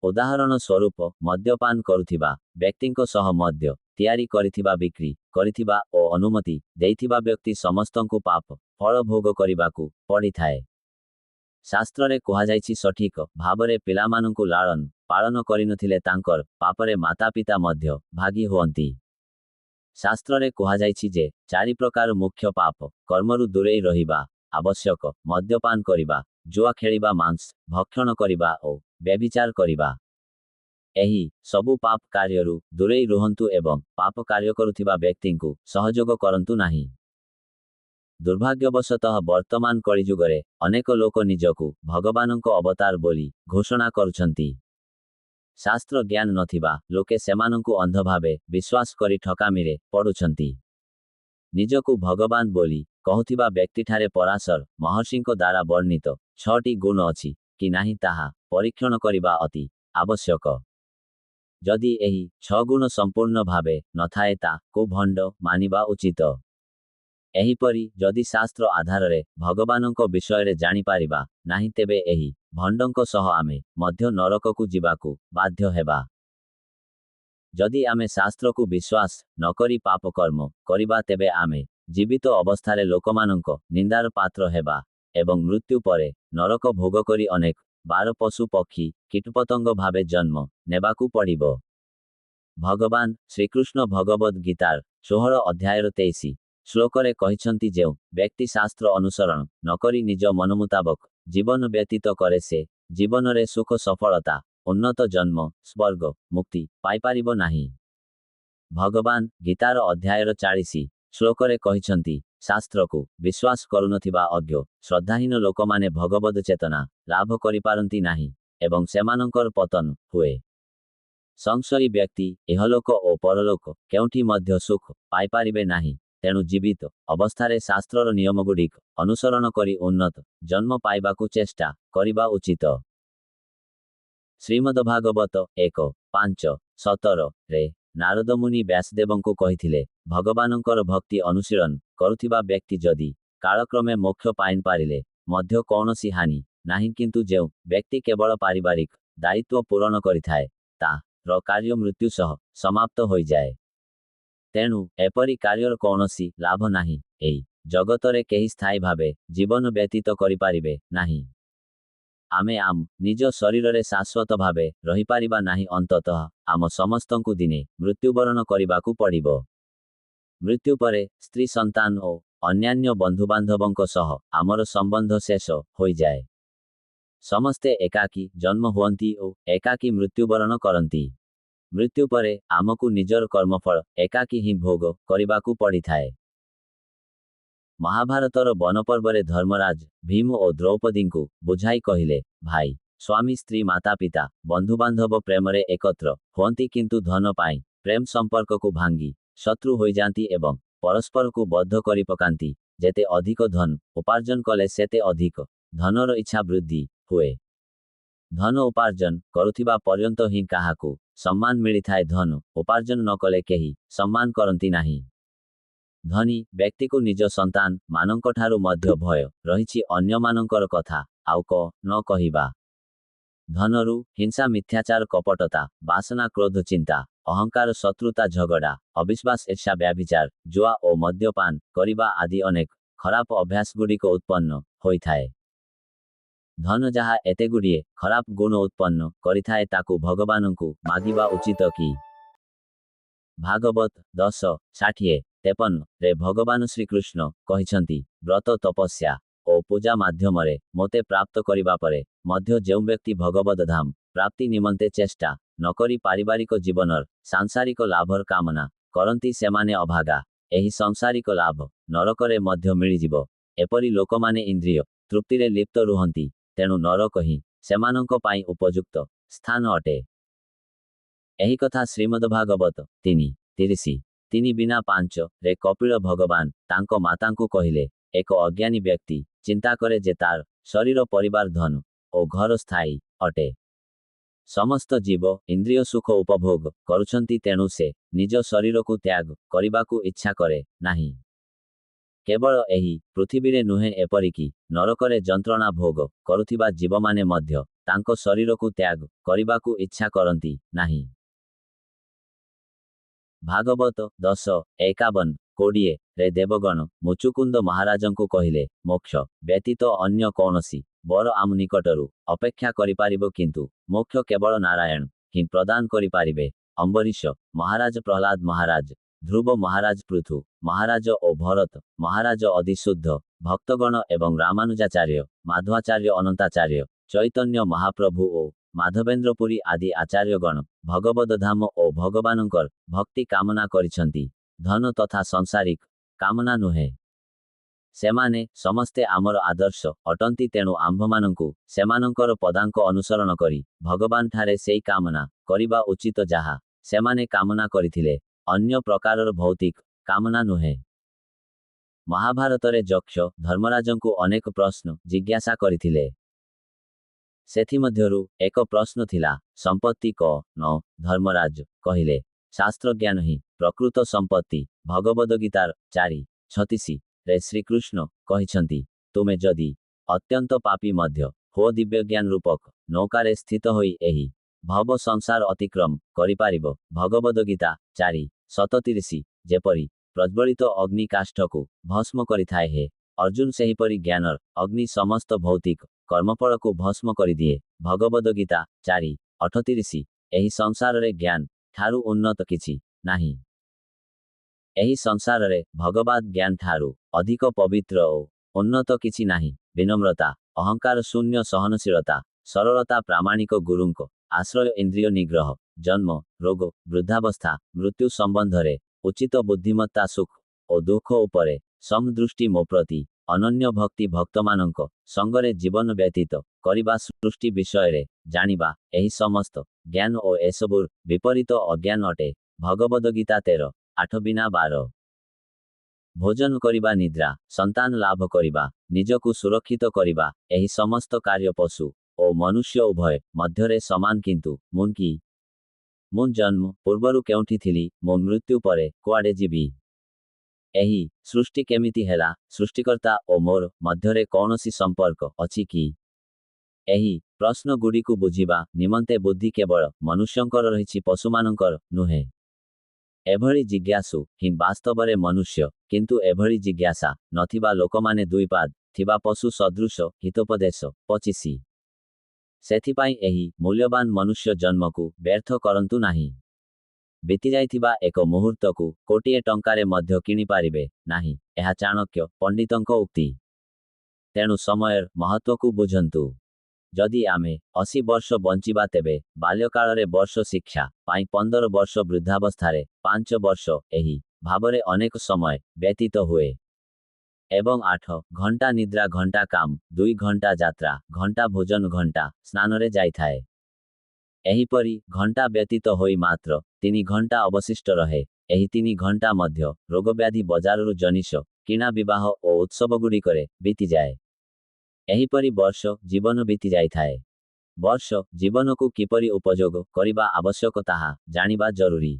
ଉଦାହରଣ ସ୍ୱରୂପ ମଦ୍ୟପାନ କରୁଥିବା ବ୍ୟକ୍ତିଙ୍କ ସହ ମଦ୍ୟ ତିଆରି କରିଥିବା, ବିକ୍ରି କରିଥିବା ଓ ଅନୁମତି ଦେଇଥିବା ବ୍ୟକ୍ତି ସମସ୍ତଙ୍କୁ ପାପ ଫଳ ଭୋଗ କରିବାକୁ ପଡ଼ିଥାଏ। ଶାସ୍ତ୍ରରେ କୁହାଯାଇଛି ସଠିକ ଭାବରେ ପିଲାମାନଙ୍କୁ ଲାଳନ ପାଳନ କରିନଥିଲେ ତାଙ୍କର ପାପରେ ମାତାପିତା ମଧ୍ୟ ଭାଗୀ ହୁଅନ୍ତି। ଶାସ୍ତ୍ରରେ କୁହାଯାଇଛି ଯେ 4 ପ୍ରକାର ମୁଖ୍ୟ ପାପ କର୍ମରୁ ଦୂରେଇ ରହିବା ଆବଶ୍ୟକ: ମଦ୍ୟପାନ କରିବା, ଜୁଆ ଖେଳିବା, ମାଂସ ଭକ୍ଷଣ କରିବା ଓ ବ୍ୟଭିଚାର କରିବା। ଏହି ସବୁ ପାପ କାର୍ଯ୍ୟରୁ ଦୂରେଇ ରୁହନ୍ତୁ ଏବଂ ପାପ କାର୍ଯ୍ୟ କରୁଥିବା ବ୍ୟକ୍ତିଙ୍କୁ ସହଯୋଗ କରନ୍ତୁ ନାହିଁ। ଦୁର୍ଭାଗ୍ୟବଶତଃ ବର୍ତ୍ତମାନ କଳିଯୁଗରେ ଅନେକ ଲୋକ ନିଜକୁ ଭଗବାନଙ୍କ ଅବତାର ବୋଲି ଘୋଷଣା କରୁଛନ୍ତି। ଶାସ୍ତ୍ର ଜ୍ଞାନ ନଥିବା ଲୋକେ ସେମାନଙ୍କୁ ଅନ୍ଧ ଭାବେ ବିଶ୍ୱାସ କରି ଠକାମିରେ ପଡ଼ୁଛନ୍ତି। ନିଜକୁ ଭଗବାନ ବୋଲି କହୁଥିବା ବ୍ୟକ୍ତିଠାରେ ପରାଶର ମହର୍ଷିଙ୍କ ଦ୍ୱାରା ବର୍ଣ୍ଣିତ 6ଟି ଗୁଣ ଅଛି କି ନାହିଁ ତାହା ପରୀକ୍ଷଣ କରିବା ଅତି ଆବଶ୍ୟକ। ଯଦି ଏହି 6 ଗୁଣ ସମ୍ପୂର୍ଣ୍ଣ ଭାବେ ନଥାଏ ତାକୁ ଭଣ୍ଡ ମାନିବା ଉଚିତ। ଏହିପରି ଯଦି ଶାସ୍ତ୍ର ଆଧାରରେ ଭଗବାନଙ୍କ ବିଷୟରେ ଜାଣିପାରିବା ନାହିଁ ତେବେ ଏହି ଭଣ୍ଡଙ୍କ ସହ ଆମେ ମଧ୍ୟ ନରକକୁ ଯିବାକୁ ବାଧ୍ୟ ହେବା। ଯଦି ଆମେ ଶାସ୍ତ୍ରକୁ ବିଶ୍ୱାସ ନକରି ପାପକର୍ମ କରିବା ତେବେ ଆମେ ଜୀବିତ ଅବସ୍ଥାରେ ଲୋକମାନଙ୍କ ନିନ୍ଦାର ପାତ୍ର ହେବା ଏବଂ ମୃତ୍ୟୁ ପରେ ନରକ ଭୋଗ କରି ଅନେକ ବାର ପଶୁ ପକ୍ଷୀ କୀଟପତଙ୍ଗ ଭାବେ ଜନ୍ମ ନେବାକୁ ପଡ଼ିବ। ଭଗବାନ ଶ୍ରୀକୃଷ୍ଣ ଭଗବଦ୍ ଗୀତାର 16 ଅଧ୍ୟାୟର 23 ଶ୍ଲୋକରେ କହିଛନ୍ତି, ଯେଉଁ ବ୍ୟକ୍ତି ଶାସ୍ତ୍ର ଅନୁସରଣ ନକରି ନିଜ ମନ ମୁତାବକ ଜୀବନ ବ୍ୟତୀତ କରେ ସେ ଜୀବନରେ ସୁଖ, ସଫଳତା, ଉନ୍ନତ ଜନ୍ମ, ସ୍ୱର୍ଗ, ମୁକ୍ତି ପାଇପାରିବ ନାହିଁ। ଭଗବାନ ଗୀତାର ଅଧ୍ୟାୟର 40 ଶ୍ଲୋକରେ କହିଛନ୍ତି, ଶାସ୍ତ୍ରକୁ ବିଶ୍ୱାସ କରୁନଥିବା ଅଜ୍ଞ ଶ୍ରଦ୍ଧାହୀନ ଲୋକମାନେ ଭଗବଦ୍ ଚେତନା ଲାଭ କରିପାରନ୍ତି ନାହିଁ ଏବଂ ସେମାନଙ୍କର ପତନ ହୁଏ। ସଂଶୟୀ ବ୍ୟକ୍ତି ଇହଲୋକ ଓ ପରଲୋକ କେଉଁଠି ମଧ୍ୟ ସୁଖ ପାଇପାରିବେ ନାହିଁ। ତେଣୁ ଜୀବିତ ଅବସ୍ଥାରେ ଶାସ୍ତ୍ରର ନିୟମଗୁଡ଼ିକ ଅନୁସରଣ କରି ଉନ୍ନତ ଜନ୍ମ ପାଇବାକୁ ଚେଷ୍ଟା କରିବା ଉଚିତ। ଶ୍ରୀମଦ୍ଭାଗବତ 1:5-17ରେ ନାରଦମୁନି ବ୍ୟାସଦେବଙ୍କୁ କହିଥିଲେ, ଭଗବାନଙ୍କର ଭକ୍ତି ଅନୁଶୀଳନ କରୁଥିବା ବ୍ୟକ୍ତି ଯଦି କାଳକ୍ରମେ ମୋକ୍ଷ ପାଇପାରିଲେ ମଧ୍ୟ କୌଣସି ହାନି ନାହିଁ, କିନ୍ତୁ ଯେଉଁ ବ୍ୟକ୍ତି କେବଳ ପାରିବାରିକ ଦାୟିତ୍ୱ ପୂରଣ କରିଥାଏ ତାର କାର୍ଯ୍ୟ ମୃତ୍ୟୁ ସହ ସମାପ୍ତ ହୋଇଯାଏ। ତେଣୁ ଏପରି କାର୍ଯ୍ୟର କୌଣସି ଲାଭ ନାହିଁ। ଏହି ଜଗତରେ କେହି ସ୍ଥାୟୀ ଭାବେ ଜୀବନ ବ୍ୟତୀତ କରିପାରିବେ ନାହିଁ। ଆମେ ନିଜ ଶରୀରରେ ଶାଶ୍ୱତ ଭାବେ ରହିପାରିବା ନାହିଁ। ଅନ୍ତତଃ ଆମ ସମସ୍ତଙ୍କୁ ଦିନେ ମୃତ୍ୟୁବରଣ କରିବାକୁ ପଡ଼ିବ। ମୃତ୍ୟୁ ପରେ ସ୍ତ୍ରୀ, ସନ୍ତାନ ଓ ଅନ୍ୟାନ୍ୟ ବନ୍ଧୁବାନ୍ଧବଙ୍କ ସହ ଆମର ସମ୍ବନ୍ଧ ଶେଷ ହୋଇଯାଏ। ସମସ୍ତେ ଏକାକୀ ଜନ୍ମ ହୁଅନ୍ତି ଓ ଏକାକୀ ମୃତ୍ୟୁବରଣ କରନ୍ତି। ମୃତ୍ୟୁ ପରେ ଆମକୁ ନିଜର କର୍ମଫଳ ଏକାକୀ ହିଁ ଭୋଗ କରିବାକୁ ପଡ଼ିଥାଏ। ମହାଭାରତର ବନପର୍ବରେ ଧର୍ମରାଜ ଭୀମ ଓ ଦ୍ରୌପଦୀଙ୍କୁ ବୁଝାଇ କହିଲେ, ଭାଇ, ସ୍ୱାମୀ, ସ୍ତ୍ରୀ, ମାତାପିତା, ବନ୍ଧୁବାନ୍ଧବ ପ୍ରେମରେ ଏକତ୍ର ହୁଅନ୍ତି, କିନ୍ତୁ ଧନ ପାଇଁ ପ୍ରେମ ସମ୍ପର୍କକୁ ଭାଙ୍ଗି ଶତ୍ରୁ ହୋଇଯାନ୍ତି ଏବଂ ପରସ୍ପରକୁ ବଦ୍ଧ କରି ପକାନ୍ତି। ଯେତେ ଅଧିକ ଧନ ଉପାର୍ଜନ କଲେ ସେତେ ଅଧିକ ଧନର ଇଚ୍ଛା ବୃଦ୍ଧି ହୁଏ। ଧନ ଉପାର୍ଜନ କରୁଥିବା ପର୍ଯ୍ୟନ୍ତ ହିଁ କାହାକୁ ସମ୍ମାନ ମିଳିଥାଏ। ଧନ ଉପାର୍ଜନ ନ କଲେ କେହି ସମ୍ମାନ କରନ୍ତି ନାହିଁ। ଧନୀ ବ୍ୟକ୍ତିକୁ ନିଜ ସନ୍ତାନ ମାନଙ୍କଠାରୁ ମଧ୍ୟ ଭୟ ରହିଛି ଅନ୍ୟମାନଙ୍କର କଥା ଆଉ ନ କହିବା। ଧନରୁ ହିଂସା ମିଥ୍ୟାଚାର କପଟତା ବାସନା କ୍ରୋଧ ଚିନ୍ତା ଅହଙ୍କାର ଶତ୍ରୁତା ଝଗଡ଼ା ଅବିଶ୍ୱାସ ଈର୍ଷା ବ୍ୟଭିଚାର ଜୁଆ ଓ ମଦ୍ୟପାନ କରିବା ଆଦି ଅନେକ ଖରାପ ଅଭ୍ୟାସଗୁଡ଼ିକ ଉତ୍ପନ୍ନ ହୋଇଥାଏ। ଧନ ଯାହା ଏତେଗୁଡ଼ିଏ ଖରାପ ଗୁଣ ଉତ୍ପନ୍ନ କରିଥାଏ ତାକୁ ଭଗବାନଙ୍କୁ ମାଗିବା ଉଚିତ କି? ଭାଗବତ 10:60-53 ରେ ଭଗବାନ ଶ୍ରୀକୃଷ୍ଣ କହିଛନ୍ତି, ବ୍ରତ ତପସ୍ୟା ଓ ପୂଜା ମାଧ୍ୟମରେ ମୋତେ ପ୍ରାପ୍ତ କରିବା ପରେ ମଧ୍ୟ ଯେଉଁ ବ୍ୟକ୍ତି ଭଗବତ ଧାମ ପ୍ରାପ୍ତି ନିମନ୍ତେ ଚେଷ୍ଟା ନ କରି ପାରିବାରିକ ଜୀବନର ସାଂସାରିକ ଲାଭର କାମନା କରନ୍ତି ସେମାନେ ଅଭାଗା। ଏହି ସଂସାରିକ ଲାଭ ନରକରେ ମଧ୍ୟ ମିଳିଯିବ। ଏପରି ଲୋକମାନେ ଇନ୍ଦ୍ରିୟ ତୃପ୍ତିରେ ଲିପ୍ତ ରୁହନ୍ତି। ତେଣୁ ନରକ ହିଁ ସେମାନଙ୍କ ପାଇଁ ଉପଯୁକ୍ତ ସ୍ଥାନ ଅଟେ। ଏହି କଥା ଶ୍ରୀମଦ୍ଭାଗବତ 3:33 ବିନା 5 ରେ କପିଳ ଭଗବାନ ତାଙ୍କ ମାତାଙ୍କୁ କହିଲେ, ଏକ ଅଜ୍ଞାନୀ ବ୍ୟକ୍ତି ଚିନ୍ତା କରେ ଯେ ତାର ଶରୀର ପରିବାର ଧନ ଓ ଘର ସ୍ଥାୟୀ ଅଟେ। ସମସ୍ତ ଜୀବ ଇନ୍ଦ୍ରିୟ ସୁଖ ଉପଭୋଗ କରୁଛନ୍ତି, ତେଣୁ ସେ ନିଜ ଶରୀରକୁ ତ୍ୟାଗ କରିବାକୁ ଇଚ୍ଛା କରେ ନାହିଁ। କେବଳ ଏହି ପୃଥିବୀରେ ନୁହେଁ, ଏପରିକି ନରକରେ ଯନ୍ତ୍ରଣା ଭୋଗ କରୁଥିବା ଜୀବମାନେ ମଧ୍ୟ ତାଙ୍କ ଶରୀରକୁ ତ୍ୟାଗ କରିବାକୁ ଇଚ୍ଛା କରନ୍ତି ନାହିଁ। ଭାଗବତ 10:51-20 ରେ ଦେବଗଣ ମୁଚୁକୁନ୍ଦ ମହାରାଜଙ୍କୁ କହିଲେ, ମୋକ୍ଷ ବ୍ୟତୀତ ଅନ୍ୟ କୌଣସି ବର ଆମ ନିକଟରୁ ଅପେକ୍ଷା କରିପାରିବ, କିନ୍ତୁ ମୋକ୍ଷ କେବଳ ନାରାୟଣ ହିଁ ପ୍ରଦାନ କରିପାରିବେ। ଅମ୍ବରୀଶ ମହାରାଜ, ପ୍ରହ୍ଲାଦ ମହାରାଜ, ଧ୍ରୁବ ମହାରାଜ, ପୃଥୁ ମହାରାଜ ଓ ଭରତ ମହାରାଜ ଅଦି ଶୁଦ୍ଧ ଭକ୍ତଗଣ ଏବଂ ରାମାନୁଜାଚାର୍ଯ୍ୟ, ମାଧ୍ୱାଚାର୍ଯ୍ୟ, ଅନନ୍ତାଚାର୍ଯ୍ୟ, ଚୈତନ୍ୟ ମହାପ୍ରଭୁ ଓ ମାଧବେନ୍ଦ୍ରପୁରୀ ଆଦି ଆଚାର୍ଯ୍ୟଗଣ ଭଗବତ ଧାମ ଓ ଭଗବାନଙ୍କର ଭକ୍ତି କାମନା କରିଛନ୍ତି। ଧନ ତଥା ସଂସାରିକ କାମନା ନୁହେଁ। ସେମାନେ ସମସ୍ତେ ଆମର ଆଦର୍ଶ ଅଟନ୍ତି। ତେଣୁ ଆମ୍ଭମାନଙ୍କୁ ସେମାନଙ୍କର ପଦାଙ୍କ ଅନୁସରଣ କରି ଭଗବାନଠାରେ ସେଇ କାମନା କରିବା ଉଚିତ ଯାହା ସେମାନେ କାମନା କରିଥିଲେ। ଅନ୍ୟ ପ୍ରକାରର ଭୌତିକ କାମନା ନୁହେଁ। ମହାଭାରତରେ ଯକ୍ଷ ଧର୍ମରାଜଙ୍କୁ ଅନେକ ପ୍ରଶ୍ନ ଜିଜ୍ଞାସା କରିଥିଲେ। ସେଥିମଧ୍ୟରୁ ଏକ ପ୍ରଶ୍ନ ଥିଲା, ସମ୍ପତ୍ତି କଣ? ଧର୍ମରାଜ କହିଲେ, ଶାସ୍ତ୍ରଜ୍ଞାନ ହିଁ ପ୍ରକୃତ ସମ୍ପତ୍ତି। ଭଗବଦ ଗୀତାର 4:36 ରେ ଶ୍ରୀକୃଷ୍ଣ କହିଛନ୍ତି, ତୁମେ ଯଦି ଅତ୍ୟନ୍ତ ପାପୀ ମଧ୍ୟ ହୋ ଦିବ୍ୟଜ୍ଞାନ ରୂପକ ନୌକାରେ ସ୍ଥିତ ହୋଇ ଏହି ଭବ ସଂସାର ଅତିକ୍ରମ କରିପାରିବ। ଭଗବଦ ଗୀତା 4:37 ଯେପରି ପ୍ରଜ୍ୱଳିତ ଅଗ୍ନି କାଷ୍ଠକୁ ଭସ୍ମ କରିଥାଏ, ହେ ଅର୍ଜୁନ ସେହିପରି ଜ୍ଞାନର ଅଗ୍ନି ସମସ୍ତ ଭୌତିକ କର୍ମଫଳକୁ ଭସ୍ମ କରିଦିଏ। ଭଗବଦ ଗୀତା 4:38 ଏହି ସଂସାରରେ ଜ୍ଞାନ ଠାରୁ ଉନ୍ନତ କିଛି ନାହିଁ। ଏହି ସଂସାରରେ ଭଗବଦ୍ ଜ୍ଞାନ ଠାରୁ ଅଧିକ ପବିତ୍ର ଓ ଉନ୍ନତ କିଛି ନାହିଁ। ବିନମ୍ରତା, ଅହଙ୍କାର ଶୂନ୍ୟ ସହନଶୀଳତା, ସରଳତା, ପ୍ରାମାଣିକ ଗୁରୁଙ୍କ ଆଶ୍ରୟ, ଇନ୍ଦ୍ରିୟ ନିଗ୍ରହ, ଜନ୍ମ, ରୋଗ, ବୃଦ୍ଧାବସ୍ଥା, ମୃତ୍ୟୁ ସମ୍ବନ୍ଧରେ ଉଚିତ ବୁଦ୍ଧିମତ୍ତା, ସୁଖ ଓ ଦୁଃଖ ଉପରେ ସମଦୃଷ୍ଟି, ମୋ ପ୍ରତି ଅନନ୍ୟ ଭକ୍ତି, ଭକ୍ତମାନଙ୍କ ସଙ୍ଗରେ ଜୀବନ ବ୍ୟତୀତ କରିବା, ସୃଷ୍ଟି ବିଷୟରେ ଜାଣିବା, ଏହି ସମସ୍ତ ଜ୍ଞାନ ଓ ଏସବୁର ବିପରୀତ ଅଜ୍ଞାନ ଅଟେ। ଭଗବଦ ଗୀତା 13:8 ବିନା 12 ଭୋଜନ କରିବା, ନିଦ୍ରା, ସନ୍ତାନ ଲାଭ କରିବା, ନିଜକୁ ସୁରକ୍ଷିତ କରିବା, ଏହି ସମସ୍ତ କାର୍ଯ୍ୟ ପଶୁ ଓ ମନୁଷ୍ୟ ଉଭୟ ମଧ୍ୟରେ ସମାନ। କିନ୍ତୁ ମୁଁ ଜନ୍ମ ପୂର୍ବରୁ କେଉଁଠି ଥିଲି? ମୋ ମୃତ୍ୟୁ ପରେ କୁଆଡ଼େ ଯିବି? ଏହି ସୃଷ୍ଟି କେମିତି ହେଲା? ସୃଷ୍ଟିକର୍ତ୍ତା ଓ ମୋର ମଧ୍ୟରେ କୌଣସି ସମ୍ପର୍କ ଅଛି କି? ଏହି ପ୍ରଶ୍ନଗୁଡ଼ିକୁ ବୁଝିବା ନିମନ୍ତେ ବୁଦ୍ଧି କେବଳ ମନୁଷ୍ୟଙ୍କର ରହିଛି, ପଶୁମାନଙ୍କର ନୁହେଁ। ଏଭଳି ଜିଜ୍ଞାସୁ ହିଁ ବାସ୍ତବରେ ମନୁଷ୍ୟ। କିନ୍ତୁ ଏଭଳି ଜିଜ୍ଞାସା ନଥିବା ଲୋକମାନେ ଦୁଇପାଦ ଥିବା ପଶୁ ସଦୃଶ। ହିତୋପଦେଶ 25 ସେଥିପାଇଁ ଏହି ମୂଲ୍ୟବାନ ମନୁଷ୍ୟ ଜନ୍ମକୁ ବ୍ୟର୍ଥ କରନ୍ତୁ ନାହିଁ। ବିତିଯାଇଥିବା ଏକ ମୁହୂର୍ତ୍ତକୁ କୋଟିଏ ଟଙ୍କାରେ ମଧ୍ୟ କିଣିପାରିବେ ନାହିଁ, ଏହା ଚାଣକ୍ୟ ପଣ୍ଡିତଙ୍କ ଉକ୍ତି। ତେଣୁ ସମୟର ମହତ୍ତ୍ୱକୁ ବୁଝନ୍ତୁ। ଯଦି ଆମେ 80 ବର୍ଷ ବଞ୍ଚିବା, ତେବେ ବାଲ୍ୟକାଳରେ ବର୍ଷ ଶିକ୍ଷା ପାଇଁ 15 ବର୍ଷ, ବୃଦ୍ଧାବସ୍ଥାରେ 5 ବର୍ଷ, ଏହି ଭାବରେ ଅନେକ ସମୟ ବ୍ୟତୀତ ହୁଏ। ଏବଂ 8 ଘଣ୍ଟା ନିଦ୍ରା, ଘଣ୍ଟା କାମ, 2 ଘଣ୍ଟା ଯାତ୍ରା, ଘଣ୍ଟା ଭୋଜନ, ଘଣ୍ଟା ସ୍ନାନରେ ଯାଇଥାଏ। ଏହିପରି ଘଣ୍ଟା ବ୍ୟତୀତ ହୋଇ ମାତ୍ର 3 ଘଣ୍ଟା ଅବଶିଷ୍ଟ ରହେ। ଏହି 3 ଘଣ୍ଟା ମଧ୍ୟ ରୋଗବ୍ୟାଧି, ବଜାରରୁ ଜିନିଷ କିଣା, ବିବାହ ଓ ଉତ୍ସବଗୁଡ଼ିକରେ ବିତିଯାଏ। ଏହିପରି ବର୍ଷ ଜୀବନ ବିତି ଯାଇଥାଏ। ବର୍ଷ ଜୀବନକୁ କିପରି ଉପଯୋଗ କରିବା ଆବଶ୍ୟକ ତାହା ଜାଣିବା ଜରୁରୀ।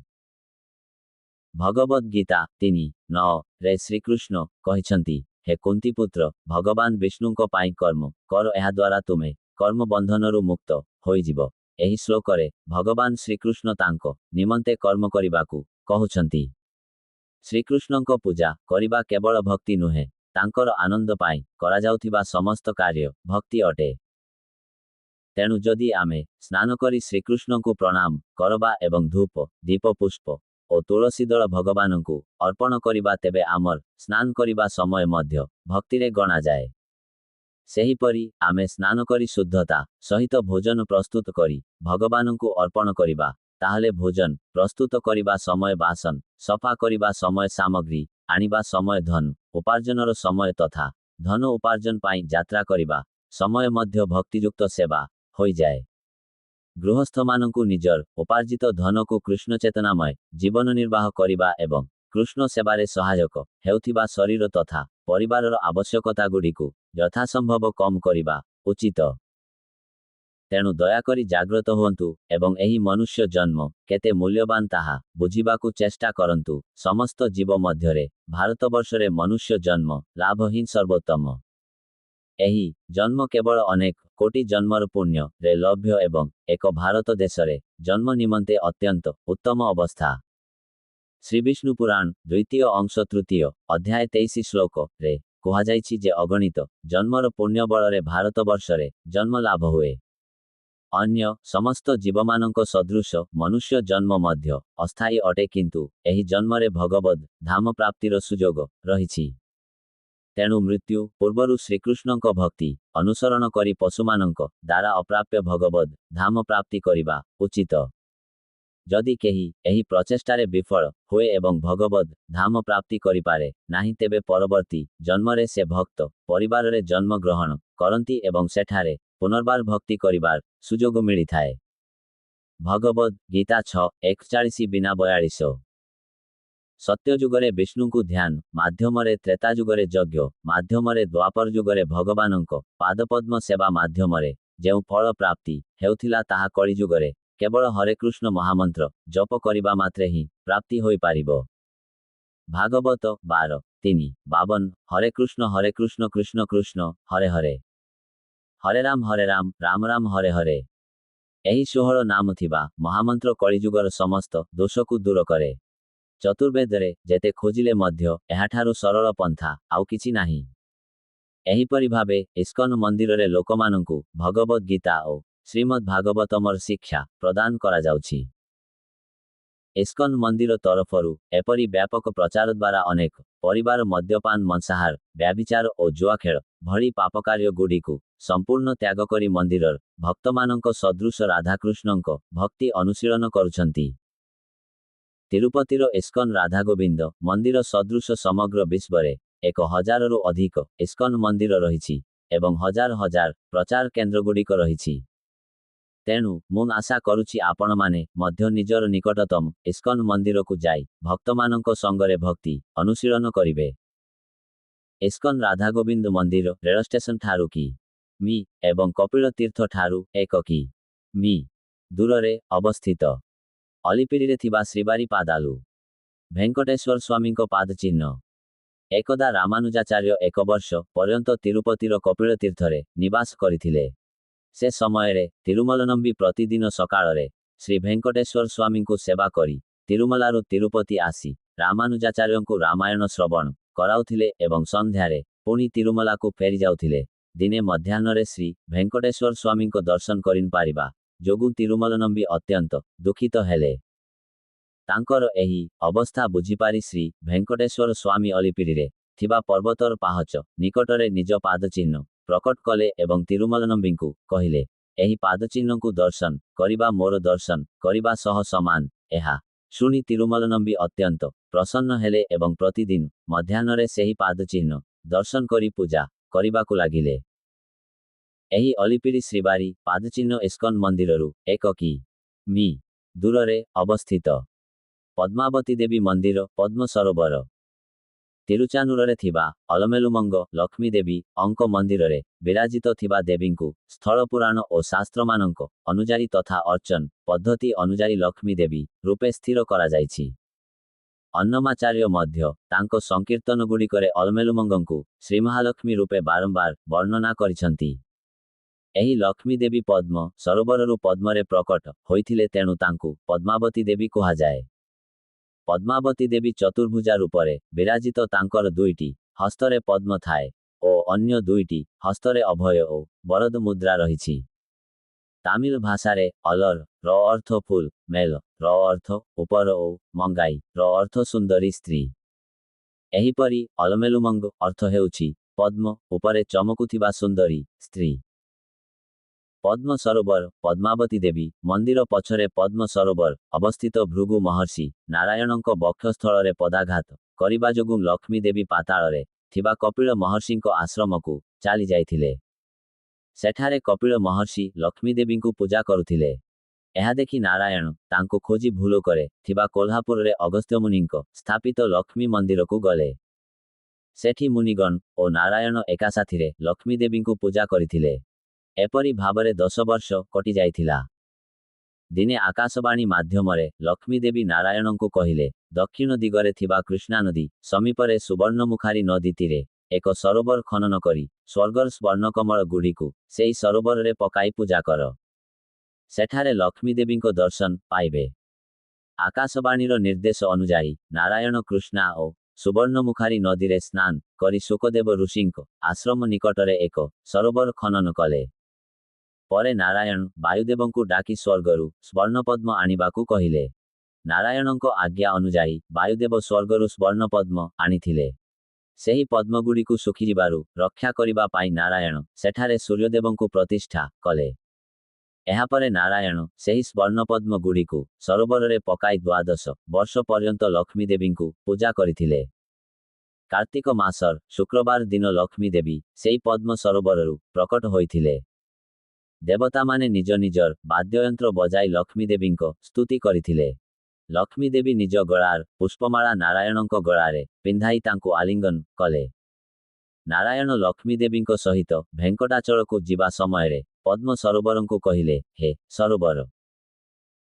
ଭଗବଦ୍ ଗୀତା 3:9 ରେ ଶ୍ରୀକୃଷ୍ଣ କହିଛନ୍ତି, ହେ କୁନ୍ତିପୁତ୍ର, ଭଗବାନ ବିଷ୍ଣୁଙ୍କ ପାଇଁ କର୍ମ କର, ଏହାଦ୍ୱାରା ତୁମେ କର୍ମ ବନ୍ଧନରୁ ମୁକ୍ତ ହୋଇଯିବ। ଏହି ଶ୍ଲୋକରେ ଭଗବାନ ଶ୍ରୀକୃଷ୍ଣ ତାଙ୍କ ନିମନ୍ତେ କର୍ମ କରିବାକୁ କହୁଛନ୍ତି। ଶ୍ରୀକୃଷ୍ଣଙ୍କ ପୂଜା କରିବା କେବଳ ଭକ୍ତି ନୁହେଁ, ତାଙ୍କର ଆନନ୍ଦ ପାଇଁ କରାଯାଉଥିବା ସମସ୍ତ କାର୍ଯ୍ୟ ଭକ୍ତି ଅଟେ। ତେଣୁ ଯଦି ଆମେ ସ୍ନାନ କରି ଶ୍ରୀକୃଷ୍ଣଙ୍କୁ ପ୍ରଣାମ କରବା ଏବଂ ଧୂପ, ଦୀପ, ପୁଷ୍ପ ଓ ତୁଳସୀ ଦଳ ଭଗବାନଙ୍କୁ ଅର୍ପଣ କରିବା ତେବେ ଆମର ସ୍ନାନ କରିବା ସମୟ ମଧ୍ୟ ଭକ୍ତିରେ ଗଣାଯାଏ। ସେହିପରି ଆମେ ସ୍ନାନ କରି ଶୁଦ୍ଧତା ସହିତ ଭୋଜନ ପ୍ରସ୍ତୁତ କରି ଭଗବାନଙ୍କୁ ଅର୍ପଣ କରିବା, ତାହେଲେ ଭୋଜନ ପ୍ରସ୍ତୁତ କରିବା ସମୟ, ବାସନ ସଫା କରିବା ସମୟ, ସାମଗ୍ରୀ ଆଣିବା ସମୟ, ଧନ ଉପାର୍ଜନର ସମୟ ତଥା ଧନ ଉପାର୍ଜନ ପାଇଁ ଯାତ୍ରା କରିବା ସମୟ ମଧ୍ୟ ଭକ୍ତିଯୁକ୍ତ ସେବା ହୋଇଯାଏ। ଗୃହସ୍ଥମାନଙ୍କୁ ନିଜର ଉପାର୍ଜିତ ଧନକୁ କୃଷ୍ଣ ଚେତନାମୟ ଜୀବନ ନିର୍ବାହ କରିବା ଏବଂ କୃଷ୍ଣ ସେବାରେ ସହାୟକ ହେଉଥିବା ଶରୀର ତଥା ପରିବାରର ଆବଶ୍ୟକତାଗୁଡ଼ିକୁ ଯଥାସମ୍ଭବ କମ୍ କରିବା ଉଚିତ। ତେଣୁ ଦୟାକରି ଜାଗ୍ରତ ହୁଅନ୍ତୁ ଏବଂ ଏହି ମନୁଷ୍ୟ ଜନ୍ମ କେତେ ମୂଲ୍ୟବାନ ତାହା ବୁଝିବାକୁ ଚେଷ୍ଟା କରନ୍ତୁ। ସମସ୍ତ ଜୀବ ମଧ୍ୟରେ ଭାରତବର୍ଷରେ ମନୁଷ୍ୟ ଜନ୍ମ ଲାଭ ହିଁ ସର୍ବୋତ୍ତମ। ଏହି ଜନ୍ମ କେବଳ ଅନେକ କୋଟି ଜନ୍ମର ପୁଣ୍ୟରେ ଲଭ୍ୟ ଏବଂ ଏକ ଭାରତ ଦେଶରେ ଜନ୍ମ ନିମନ୍ତେ ଅତ୍ୟନ୍ତ ଉତ୍ତମ ଅବସ୍ଥା। ଶ୍ରୀବିଷ୍ଣୁ ପୁରାଣ ଦ୍ୱିତୀୟ ଅଂଶ ତୃତୀୟ ଅଧ୍ୟାୟ 23 ଶ୍ଲୋକରେ କୁହାଯାଇଛି ଯେ ଅଗଣିତ ଜନ୍ମର ପୁଣ୍ୟ ବଳରେ ଭାରତବର୍ଷରେ ଜନ୍ମ ଲାଭ ହୁଏ। ଅନ୍ୟ ସମସ୍ତ ଜୀବମାନଙ୍କ ସଦୃଶ ମନୁଷ୍ୟ ଜନ୍ମ ମଧ୍ୟ ଅସ୍ଥାୟୀ ଅଟେ, କିନ୍ତୁ ଏହି ଜନ୍ମରେ ଭଗବଦ୍ ଧାମ ପ୍ରାପ୍ତିର ସୁଯୋଗ ରହିଛି। ତେଣୁ ମୃତ୍ୟୁ ପୂର୍ବରୁ ଶ୍ରୀକୃଷ୍ଣଙ୍କ ଭକ୍ତି ଅନୁସରଣ କରି ପଶୁମାନଙ୍କ ଦ୍ୱାରା ଅପ୍ରାପ୍ୟ ଭଗବଦ୍ ଧାମ ପ୍ରାପ୍ତି କରିବା ଉଚିତ। ଯଦି କେହି ଏହି ପ୍ରଚେଷ୍ଟାରେ ବିଫଳ ହୁଏ ଏବଂ ଭଗବଦ୍ ଧାମ ପ୍ରାପ୍ତି କରିପାରେ ନାହିଁ, ତେବେ ପରବର୍ତ୍ତୀ ଜନ୍ମରେ ସେ ଭକ୍ତ ପରିବାରରେ ଜନ୍ମ ଗ୍ରହଣ କରନ୍ତି ଏବଂ ସେଠାରେ ପୁନର୍ବାର ଭକ୍ତି କରିବାର ସୁଯୋଗ ମିଳିଥାଏ। ଭଗବଦ୍ ଗୀତା 6:41 ବିନା 42। ସତ୍ୟଯୁଗରେ ବିଷ୍ଣୁଙ୍କୁ ଧ୍ୟାନ ମାଧ୍ୟମରେ, ତ୍ରେତାଯୁଗରେ ଯଜ୍ଞ ମାଧ୍ୟମରେ, ଦ୍ୱାପର ଯୁଗରେ ଭଗବାନଙ୍କ ପାଦପଦ୍ମ ସେବା ମାଧ୍ୟମରେ ଯେଉଁ ଫଳ ପ୍ରାପ୍ତି ହେଉଥିଲା, ତାହା କଳିଯୁଗରେ କେବଳ ହରେ କୃଷ୍ଣ ମହାମନ୍ତ୍ର ଜପ କରିବା ମାତ୍ରେ ହିଁ ପ୍ରାପ୍ତି ହୋଇପାରିବ। ଭାଗବତ 12:3-52। ହରେ କୃଷ୍ଣ କୃଷ୍ଣ କୃଷ୍ଣ ହରେ ହରେ, ହରେ ରାମ ରାମ ରାମ ହରେ ହରେ। ଏହି 16 ନାମ ଥିବା ମହାମନ୍ତ୍ର କଳିଯୁଗର ସମସ୍ତ ଦୋଷକୁ ଦୂର କରେ। ଚତୁର୍ବେଦରେ ଯେତେ ଖୋଜିଲେ ମଧ୍ୟ ଏହାଠାରୁ ସରଳ ପନ୍ଥା ଆଉ କିଛି ନାହିଁ। ଏହିପରି ଭାବେ ଇସ୍କନ ମନ୍ଦିରରେ ଲୋକମାନଙ୍କୁ ଭଗବଦ୍ ଗୀତା ଓ ଶ୍ରୀମଦ୍ ଭାଗବତମର ଶିକ୍ଷା ପ୍ରଦାନ କରାଯାଉଛି। ଇସ୍କନ ମନ୍ଦିର ତରଫରୁ ଏପରି ବ୍ୟାପକ ପ୍ରଚାର ଦ୍ୱାରା ଅନେକ ପରିବାର ମଦ୍ୟପାନ, ମାଂସାହାର, ବ୍ୟଭିଚାର ଓ ଜୁଆଖେଳ ଭଳି ପାପକାର୍ଯ୍ୟଗୁଡ଼ିକୁ ସମ୍ପୂର୍ଣ୍ଣ ତ୍ୟାଗ କରି ମନ୍ଦିରର ଭକ୍ତମାନଙ୍କ ସଦୃଶ ରାଧାକୃଷ୍ଣଙ୍କ ଭକ୍ତି ଅନୁଶୀଳନ କରୁଛନ୍ତି। ତିରୁପତିର ଇସ୍କନ ରାଧାଗୋବିନ୍ଦ ମନ୍ଦିର ସଦୃଶ ସମଗ୍ର ବିଶ୍ୱରେ 1000ରୁ ଅଧିକ ଇସ୍କନ ମନ୍ଦିର ରହିଛି ଏବଂ ହଜାର ହଜାର ପ୍ରଚାର କେନ୍ଦ୍ରଗୁଡ଼ିକ ରହିଛି। ତେଣୁ ମୁଁ ଆଶା କରୁଛି ଆପଣମାନେ ମଧ୍ୟ ନିଜର ନିକଟତମ ଇସ୍କନ ମନ୍ଦିରକୁ ଯାଇ ଭକ୍ତମାନଙ୍କ ସଙ୍ଗରେ ଭକ୍ତି ଅନୁଶୀଳନ କରିବେ। ଇସ୍କନ ରାଧାଗୋବିନ୍ଦ ମନ୍ଦିର ରେଳ ଷ୍ଟେସନ ଠାରୁ କି.ମି. ଏବଂ କପିଳ ତୀର୍ଥ ଠାରୁ 1 କି.ମି. ଦୂରରେ ଅବସ୍ଥିତ। ଅଲିପିରିରେ ଥିବା ଶ୍ରୀବାରୀ ପାଦାଲୁ ଭେଙ୍କଟେଶ୍ୱର ସ୍ୱାମୀଙ୍କ ପାଦଚିହ୍ନ। ଏକଦା ରାମାନୁଜାଚାର୍ଯ୍ୟ 1 ବର୍ଷ ପର୍ଯ୍ୟନ୍ତ ତିରୁପତିର କପିଳ ତୀର୍ଥରେ ନିବାସ କରିଥିଲେ। ସେ ସମୟରେ ତିରୁମଲନମ୍ବୀ ପ୍ରତିଦିନ ସକାଳରେ ଶ୍ରୀ ଭେଙ୍କଟେଶ୍ୱର ସ୍ୱାମୀଙ୍କୁ ସେବା କରି ତିରୁମଲାରୁ ତିରୁପତି ଆସି ରାମାନୁଜାଚାର୍ଯ୍ୟଙ୍କୁ ରାମାୟଣ ଶ୍ରବଣ କରାଉଥିଲେ ଏବଂ ସନ୍ଧ୍ୟାରେ ପୁଣି ତିରୁମଲାକୁ ଫେରିଯାଉଥିଲେ। ଦିନେ ମଧ୍ୟାହ୍ନରେ ଶ୍ରୀ ଭେଙ୍କଟେଶ୍ୱର ସ୍ୱାମୀଙ୍କ ଦର୍ଶନ କରିପାରିବା ଯୋଗୁଁ ତିରୁମଲନମ୍ବୀ ଅତ୍ୟନ୍ତ ଦୁଃଖିତ ହେଲେ। ତାଙ୍କର ଏହି ଅବସ୍ଥା ବୁଝିପାରି ଶ୍ରୀ ଭେଙ୍କଟେଶ୍ୱର ସ୍ୱାମୀ ଅଲିପିରିରେ ଥିବା ପର୍ବତର ପାହାଚ ନିକଟରେ ନିଜ ପାଦଚିହ୍ନ ପ୍ରକଟ କଲେ ଏବଂ ତିରୁମଲନମ୍ବୀଙ୍କୁ କହିଲେ, ଏହି ପାଦଚିହ୍ନକୁ ଦର୍ଶନ କରିବା ମୋର ଦର୍ଶନ କରିବା ସହ ସମାନ। ଏହା ଶୁଣି ତିରୁମଲନମ୍ବୀ ଅତ୍ୟନ୍ତ ପ୍ରସନ୍ନ ହେଲେ ଏବଂ ପ୍ରତିଦିନ ମଧ୍ୟାହ୍ନରେ ସେହି ପାଦଚିହ୍ନ ଦର୍ଶନ କରି ପୂଜା କରିବାକୁ ଲାଗିଲେ। ଏହି ଅଲିପିରି ଶ୍ରୀବାରୀ ପାଦଚିହ୍ନ ଇସ୍କନ ମନ୍ଦିରରୁ 1 କି.ମି. ଦୂରରେ ଅବସ୍ଥିତ। ପଦ୍ମାବତୀ ଦେବୀ ମନ୍ଦିର, ପଦ୍ମ ସରୋବର। ତିରୁଚାନୁରରେ ଥିବା ଅଲମେଲୁମଙ୍ଗ ଲକ୍ଷ୍ମୀ ଦେବୀ ଅଙ୍କ ମନ୍ଦିରରେ ବିରାଜିତ ଥିବା ଦେବୀଙ୍କୁ ସ୍ଥଳ ପୁରାଣ ଓ ଶାସ୍ତ୍ରମାନଙ୍କ ଅନୁଯାୟୀ ତଥା ଅର୍ଚ୍ଚନ ପଦ୍ଧତି ଅନୁଯାୟୀ ଲକ୍ଷ୍ମୀ ଦେବୀ ରୂପେ ସ୍ଥିର କରାଯାଇଛି। ଅନ୍ନମାଚାର୍ଯ୍ୟ ମଧ୍ୟ ତାଙ୍କ ସଂକୀର୍ତ୍ତନଗୁଡ଼ିକରେ ଅଲମେଲୁମଙ୍ଗଙ୍କୁ ଶ୍ରୀମହାଲକ୍ଷ୍ମୀ ରୂପେ ବାରମ୍ବାର ବର୍ଣ୍ଣନା କରିଛନ୍ତି। ଏହି ଲକ୍ଷ୍ମୀ ଦେବୀ ପଦ୍ମ ସରୋବରରୁ ପଦ୍ମରେ ପ୍ରକଟ ହୋଇଥିଲେ, ତେଣୁ ତାଙ୍କୁ ପଦ୍ମାବତୀ ଦେବୀ କୁହାଯାଏ। ପଦ୍ମାବତୀ ଦେବୀ ଚତୁର୍ଭୁଜା ରୂପରେ ବିରାଜିତ। ତାଙ୍କର ଦୁଇଟି ହସ୍ତରେ ପଦ୍ମ ଥାଏ ଓ ଅନ୍ୟ ଦୁଇଟି ହସ୍ତରେ ଅଭୟ ଓ ବରଦ ମୁଦ୍ରା ରହିଛି। ତାମିଲ ଭାଷାରେ ଅଲର ର ଅର୍ଥ ଫୁଲ, ମେଲ ର ଅର୍ଥ ଉପର ଓ ମଙ୍ଗାଇ ର ଅର୍ଥ ସୁନ୍ଦରୀ ସ୍ତ୍ରୀ। ଏହିପରି ଅଲମେଲୁମଙ୍ଗ ଅର୍ଥ ହେଉଛି ପଦ୍ମ ଉପରେ ଚମକୁଥିବା ସୁନ୍ଦରୀ ସ୍ତ୍ରୀ। ପଦ୍ମ ସରୋବର ପଦ୍ମାବତୀ ଦେବୀ ମନ୍ଦିର ପଛରେ ପଦ୍ମ ସରୋବର ଅବସ୍ଥିତ। ଭୃଗୁ ମହର୍ଷି ନାରାୟଣଙ୍କ ବକ୍ଷସ୍ଥଳରେ ପଦାଘାତ କରିବା ଯୋଗୁଁ ଲକ୍ଷ୍ମୀ ଦେବୀ ପାତାଳରେ ଥିବା କପିଳ ମହର୍ଷିଙ୍କ ଆଶ୍ରମକୁ ଚାଲି ଯାଇଥିଲେ। ସେଠାରେ କପିଳ ମହର୍ଷି ଲକ୍ଷ୍ମୀ ଦେବୀଙ୍କୁ ପୂଜା କରୁଥିଲେ। ଏହା ଦେଖି ନାରାୟଣ ତାଙ୍କୁ ଖୋଜି ଭୁଲୋକରେ ଥିବା କୋଲ୍ହାପୁରରେ ଅଗସ୍ତ୍ୟ ମୁନିଙ୍କ ସ୍ଥାପିତ ଲକ୍ଷ୍ମୀ ମନ୍ଦିରକୁ ଗଲେ। ସେଠି ମୁନିଗଣ ଓ ନାରାୟଣ ଏକାସାଥିରେ ଲକ୍ଷ୍ମୀ ଦେବୀଙ୍କୁ ପୂଜା କରିଥିଲେ। ଏପରି ଭାବରେ 10 ବର୍ଷ କଟି ଯାଇଥିଲା। ଦିନେ ଆକାଶବାଣୀ ମାଧ୍ୟମରେ ଲକ୍ଷ୍ମୀ ଦେବୀ ନାରାୟଣଙ୍କୁ କହିଲେ, ଦକ୍ଷିଣ ଦିଗରେ ଥିବା କୃଷ୍ଣାନଦୀ ସମୀପରେ ସୁବର୍ଣ୍ଣମୁଖାରୀ ନଦୀ ତୀରେ ଏକ ସରୋବର ଖନନ କରି ସ୍ୱର୍ଗର ସ୍ୱର୍ଣ୍ଣକମଳ ଗୁଡ଼ିକୁ ସେହି ସରୋବରରେ ପକାଇ ପୂଜା କର। ସେଠାରେ ଲକ୍ଷ୍ମୀ ଦେବୀଙ୍କ ଦର୍ଶନ ପାଇବେ। ଆକାଶବାଣୀର ନିର୍ଦ୍ଦେଶ ଅନୁଯାୟୀ ନାରାୟଣ କୃଷ୍ଣା ଓ ସୁବର୍ଣ୍ଣମୁଖାରୀ ନଦୀରେ ସ୍ନାନ କରି ଶୁକଦେବ ଋଷିଙ୍କ ଆଶ୍ରମ ନିକଟରେ ଏକ ସରୋବର ଖନନ କଲେ। ପରେ ନାରାୟଣ ବାୟୁଦେବଙ୍କୁ ଡାକି ସ୍ୱର୍ଗରୁ ସ୍ୱର୍ଣ୍ଣପଦ୍ମ ଆଣିବାକୁ କହିଲେ। ନାରାୟଣଙ୍କ ଆଜ୍ଞା ଅନୁଯାୟୀ ବାୟୁଦେବ ସ୍ୱର୍ଗରୁ ସ୍ୱର୍ଣ୍ଣପଦ୍ମ ଆଣିଥିଲେ। ସେହି ପଦ୍ମଗୁଡ଼ିକୁ ଶୁଖିଯିବାରୁ ରକ୍ଷା କରିବା ପାଇଁ ନାରାୟଣ ସେଠାରେ ସୂର୍ଯ୍ୟଦେବଙ୍କୁ ପ୍ରତିଷ୍ଠା କଲେ। ଏହାପରେ ନାରାୟଣ ସେହି ସ୍ୱର୍ଣ୍ଣପଦ୍ମ ଗୁଡ଼ିକୁ ସରୋବରରେ ପକାଇ 12 ବର୍ଷ ପର୍ଯ୍ୟନ୍ତ ଲକ୍ଷ୍ମୀ ଦେବୀଙ୍କୁ ପୂଜା କରିଥିଲେ। କାର୍ତ୍ତିକ ମାସର ଶୁକ୍ରବାର ଦିନ ଲକ୍ଷ୍ମୀ ଦେବୀ ସେହି ପଦ୍ମ ସରୋବରରୁ ପ୍ରକଟ ହୋଇଥିଲେ। ଦେବତାମାନେ ନିଜ ନିଜର ବାଦ୍ୟଯନ୍ତ୍ର ବଜାଇ ଲକ୍ଷ୍ମୀ ଦେବୀଙ୍କ ସ୍ତୁତି କରିଥିଲେ। ଲକ୍ଷ୍ମୀ ଦେବୀ ନିଜ ଗଳାର ପୁଷ୍ପମାଳା ନାରାୟଣଙ୍କ ଗଳାରେ ପିନ୍ଧାଇ ତାଙ୍କୁ ଆଲିଙ୍ଗନ କଲେ। ନାରାୟଣ ଲକ୍ଷ୍ମୀ ଦେବୀଙ୍କ ସହିତ ଭେଙ୍କଟାଚଳକୁ ଯିବା ସମୟରେ ପଦ୍ମ ସରୋବରଙ୍କୁ କହିଲେ, ହେ ସରୋବର,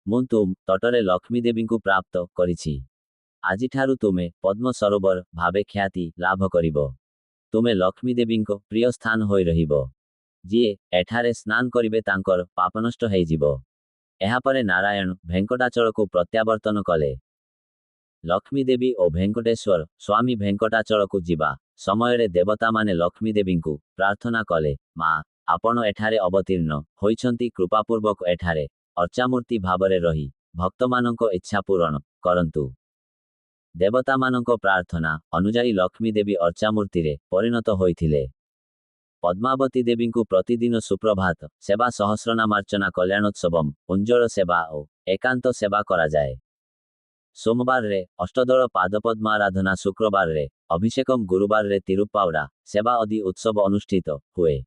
ମୁଁ ତୁମ ତଟରେ ଲକ୍ଷ୍ମୀ ଦେବୀଙ୍କୁ ପ୍ରାପ୍ତ କରିଛି। ଆଜିଠାରୁ ତୁମେ ପଦ୍ମ ସରୋବର ଭାବେ ଖ୍ୟାତି ଲାଭ କରିବ। ତୁମେ ଲକ୍ଷ୍ମୀ ଦେବୀଙ୍କ ପ୍ରିୟ ସ୍ଥାନ ହୋଇ ରହିବ। ଯିଏ ଏଠାରେ ସ୍ନାନ କରିବେ ତାଙ୍କର ପାପ ନଷ୍ଟ ହେଇଯିବ। ଏହାପରେ ନାରାୟଣ ଭେଙ୍କଟାଚଳକୁ ପ୍ରତ୍ୟାବର୍ତ୍ତନ କଲେ। ଲକ୍ଷ୍ମୀ ଦେବୀ ଓ ଭେଙ୍କଟେଶ୍ୱର ସ୍ୱାମୀ ଭେଙ୍କଟାଚଳକୁ ଯିବା ସମୟରେ ଦେବତାମାନେ ଲକ୍ଷ୍ମୀ ଦେବୀଙ୍କୁ ପ୍ରାର୍ଥନା କଲେ, ମା, ଆପଣ ଏଠାରେ ଅବତୀର୍ଣ୍ଣ ହୋଇଛନ୍ତି, କୃପାପୂର୍ବକ ଏଠାରେ ଅର୍ଚ୍ଚାମୂର୍ତ୍ତି ଭାବରେ ରହି ଭକ୍ତମାନଙ୍କ ଇଚ୍ଛା ପୂରଣ କରନ୍ତୁ। ଦେବତାମାନଙ୍କ ପ୍ରାର୍ଥନା ଅନୁଯାୟୀ ଲକ୍ଷ୍ମୀ ଦେବୀ ଅର୍ଚ୍ଚାମୂର୍ତ୍ତିରେ ପରିଣତ ହୋଇଥିଲେ। ପଦ୍ମାବତୀ ଦେବୀଙ୍କୁ ପ୍ରତିଦିନ ସୁପ୍ରଭାତ ସେବା, ସହସ୍ରନାମାର୍ଚ୍ଚନା, କଲ୍ୟାଣୋତ୍ସବମ୍, ଉଜ୍ଜ୍ୱଳ ସେବା ଓ ଏକାନ୍ତ ସେବା କରାଯାଏ। ସୋମବାରରେ ଅଷ୍ଟଦଳ ପାଦପଦ୍ମ ଆରାଧନା, ଶୁକ୍ରବାରରେ ଅଭିଷେକମ୍, ଗୁରୁବାରରେ ତିରୁପାଉଡା ସେବା ଆଦି ଉତ୍ସବ ଅନୁଷ୍ଠିତ ହୁଏ।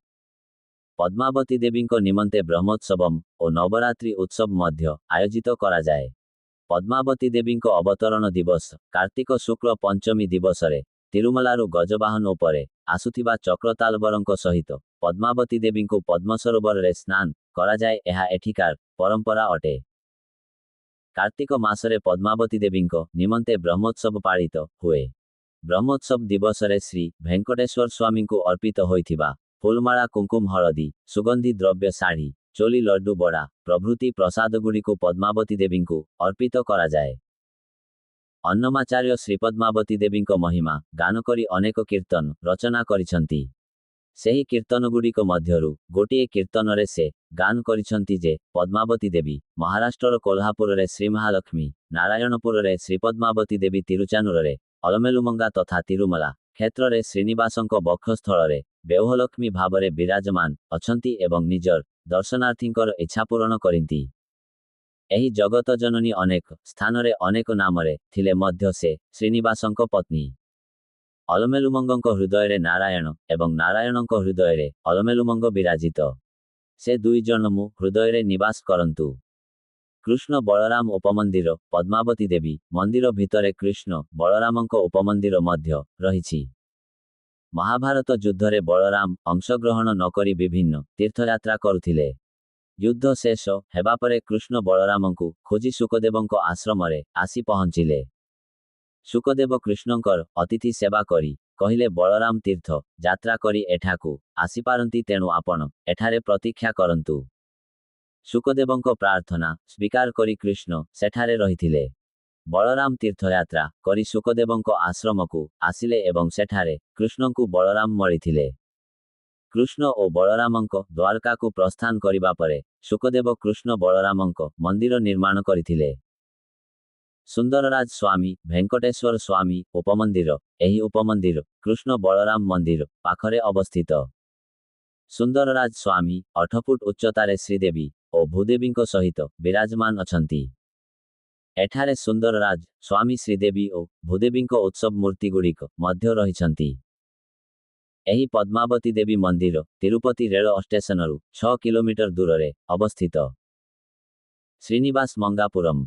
ପଦ୍ମାବତୀ ଦେବୀଙ୍କ ନିମନ୍ତେ ବ୍ରହ୍ମୋତ୍ସବମ୍ ଓ ନବରାତ୍ରି ଉତ୍ସବ ମଧ୍ୟ ଆୟୋଜିତ କରାଯାଏ। ପଦ୍ମାବତୀ ଦେବୀଙ୍କ ଅବତରଣ ଦିବସ କାର୍ତ୍ତିକ ଶୁକ୍ଳ ପଞ୍ଚମୀ ଦିବସରେ ତିରୁମଲାରୁ ଗଜବାହନ ଉପରେ ଆସୁଥିବା ଚକ୍ରତାଳବରଙ୍କ ସହିତ ପଦ୍ମାବତୀ ଦେବୀଙ୍କୁ ପଦ୍ମ ସରୋବରରେ ସ୍ନାନ କରାଯାଏ। ଏହା ଏଠିକାର ପରମ୍ପରା ଅଟେ। କାର୍ତ୍ତିକ ମାସରେ ପଦ୍ମାବତୀ ଦେବୀଙ୍କ ନିମନ୍ତେ ବ୍ରହ୍ମୋତ୍ସବ ପାଳିତ ହୁଏ। ବ୍ରହ୍ମୋତ୍ସବ ଦିବସରେ ଶ୍ରୀ ଭେଙ୍କଟେଶ୍ୱର ସ୍ୱାମୀଙ୍କୁ ଅର୍ପିତ ହୋଇଥିବା ଫୁଲମାଳା, କୁଙ୍କୁମ, ହଳଦୀ, ସୁଗନ୍ଧି ଦ୍ରବ୍ୟ, ଶାଢ଼ୀ, ଚୋଲି, ଲଡ୍ଡୁ, ବଡ଼ା ପ୍ରଭୃତି ପ୍ରସାଦଗୁଡ଼ିକୁ ପଦ୍ମାବତୀ ଦେବୀଙ୍କୁ ଅର୍ପିତ କରାଯାଏ। ଅନ୍ନମାଚାର୍ଯ୍ୟ ଶ୍ରୀପଦ୍ମାବତୀ ଦେବୀଙ୍କ ମହିମା ଗାନ କରି ଅନେକ କୀର୍ତ୍ତନ ରଚନା କରିଛନ୍ତି। ସେହି କୀର୍ତ୍ତନଗୁଡ଼ିକ ମଧ୍ୟରୁ ଗୋଟିଏ କୀର୍ତ୍ତନରେ ସେ ଗାନ କରିଛନ୍ତି ଯେ, ପଦ୍ମାବତୀ ଦେବୀ ମହାରାଷ୍ଟ୍ରର କୋଲ୍ହାପୁରରେ ଶ୍ରୀମହାଲକ୍ଷ୍ମୀ, ନାରାୟଣପୁରରେ ଶ୍ରୀପଦ୍ମାବତୀ ଦେବୀ, ତିରୁଚାନୁରରେ ଅଲମେଲୁମଙ୍ଗା ତଥା ତିରୁମଲା କ୍ଷେତ୍ରରେ ଶ୍ରୀନିବାସଙ୍କ ବକ୍ଷସ୍ଥଳରେ ବେଉହଲକ୍ଷ୍ମୀ ଭାବରେ ବିରାଜମାନ ଅଛନ୍ତି ଏବଂ ନିଜର ଦର୍ଶନାର୍ଥୀଙ୍କର ଇଚ୍ଛା ପୂରଣ କରନ୍ତି। ଏହି ଜଗତ ଜନନୀ ଅନେକ ସ୍ଥାନରେ ଅନେକ ନାମରେ ଥିଲେ ମଧ୍ୟ ସେ ଶ୍ରୀନିବାସଙ୍କ ପତ୍ନୀ। ଅଲମେଲୁମଙ୍ଗଙ୍କ ହୃଦୟରେ ନାରାୟଣ ଏବଂ ନାରାୟଣଙ୍କ ହୃଦୟରେ ଅଲମେଲୁମଙ୍ଗ ବିରାଜିତ। ସେ ଦୁଇ ଜଣ ମୋ ହୃଦୟରେ ନିବାସ କରନ୍ତୁ। କୃଷ୍ଣ ବଳରାମ ଉପମନ୍ଦିର ପଦ୍ମାବତୀ ଦେବୀ ମନ୍ଦିର ଭିତରେ କୃଷ୍ଣ ବଳରାମଙ୍କ ଉପମନ୍ଦିର ମଧ୍ୟ ରହିଛି। ମହାଭାରତ ଯୁଦ୍ଧରେ ବଳରାମ ଅଂଶଗ୍ରହଣ ନକରି ବିଭିନ୍ନ ତୀର୍ଥଯାତ୍ରା କରୁଥିଲେ। ଯୁଦ୍ଧ ଶେଷ ହେବା ପରେ କୃଷ୍ଣ ବଳରାମଙ୍କୁ ଖୋଜି ଶୁକଦେବଙ୍କ ଆଶ୍ରମରେ ଆସି ପହଞ୍ଚିଲେ। ଶୁକଦେବ କୃଷ୍ଣଙ୍କର ଅତିଥି ସେବା କରି କହିଲେ ବଳରାମ ତୀର୍ଥ ଯାତ୍ରା କରି ଏଠାକୁ ଆସିପାରନ୍ତି, ତେଣୁ ଆପଣ ଏଠାରେ ପ୍ରତୀକ୍ଷା କରନ୍ତୁ। ଶୁକଦେବଙ୍କ ପ୍ରାର୍ଥନା ସ୍ୱୀକାର କରି କୃଷ୍ଣ ସେଠାରେ ରହିଥିଲେ। ବଳରାମ ତୀର୍ଥଯାତ୍ରା କରି ଶୁକଦେବଙ୍କ ଆଶ୍ରମକୁ ଆସିଲେ ଏବଂ ସେଠାରେ କୃଷ୍ଣଙ୍କୁ ବଳରାମ ମଳିଥିଲେ। କୃଷ୍ଣ ଓ ବଳରାମଙ୍କ ଦ୍ୱାରକାକୁ ପ୍ରସ୍ଥାନ କରିବା ପରେ ଶୁକଦେବ କୃଷ୍ଣ ବଳରାମଙ୍କ ମନ୍ଦିର ନିର୍ମାଣ କରିଥିଲେ। ସୁନ୍ଦରରାଜ ସ୍ୱାମୀ ଭେଙ୍କଟେଶ୍ୱର ସ୍ୱାମୀ ଉପମନ୍ଦିର। ଏହି ଉପମନ୍ଦିର କୃଷ୍ଣ ବଳରାମ ମନ୍ଦିର ପାଖରେ ଅବସ୍ଥିତ। ସୁନ୍ଦରରାଜ ସ୍ୱାମୀ 8 ଫୁଟ ଉଚ୍ଚତାରେ ଶ୍ରୀଦେବୀ ଓ ଭୂଦେବୀଙ୍କ ସହିତ ବିରାଜମାନ ଅଛନ୍ତି। ଏଠାରେ ସୁନ୍ଦରରାଜ ସ୍ୱାମୀ ଶ୍ରୀଦେବୀ ଓ ଭୂଦେବୀଙ୍କ ଉତ୍ସବ ମୂର୍ତ୍ତିଗୁଡ଼ିକ ମଧ୍ୟ ରହିଛନ୍ତି। ଏହି ପଦ୍ମାବତୀ ଦେବୀ ମନ୍ଦିର ତିରୁପତି ରେଳ ଷ୍ଟେସନରୁ 6 କିଲୋମିଟର ଦୂରରେ ଅବସ୍ଥିତ। ଶ୍ରୀନିବାସ ମଙ୍ଗାପୁରମ୍।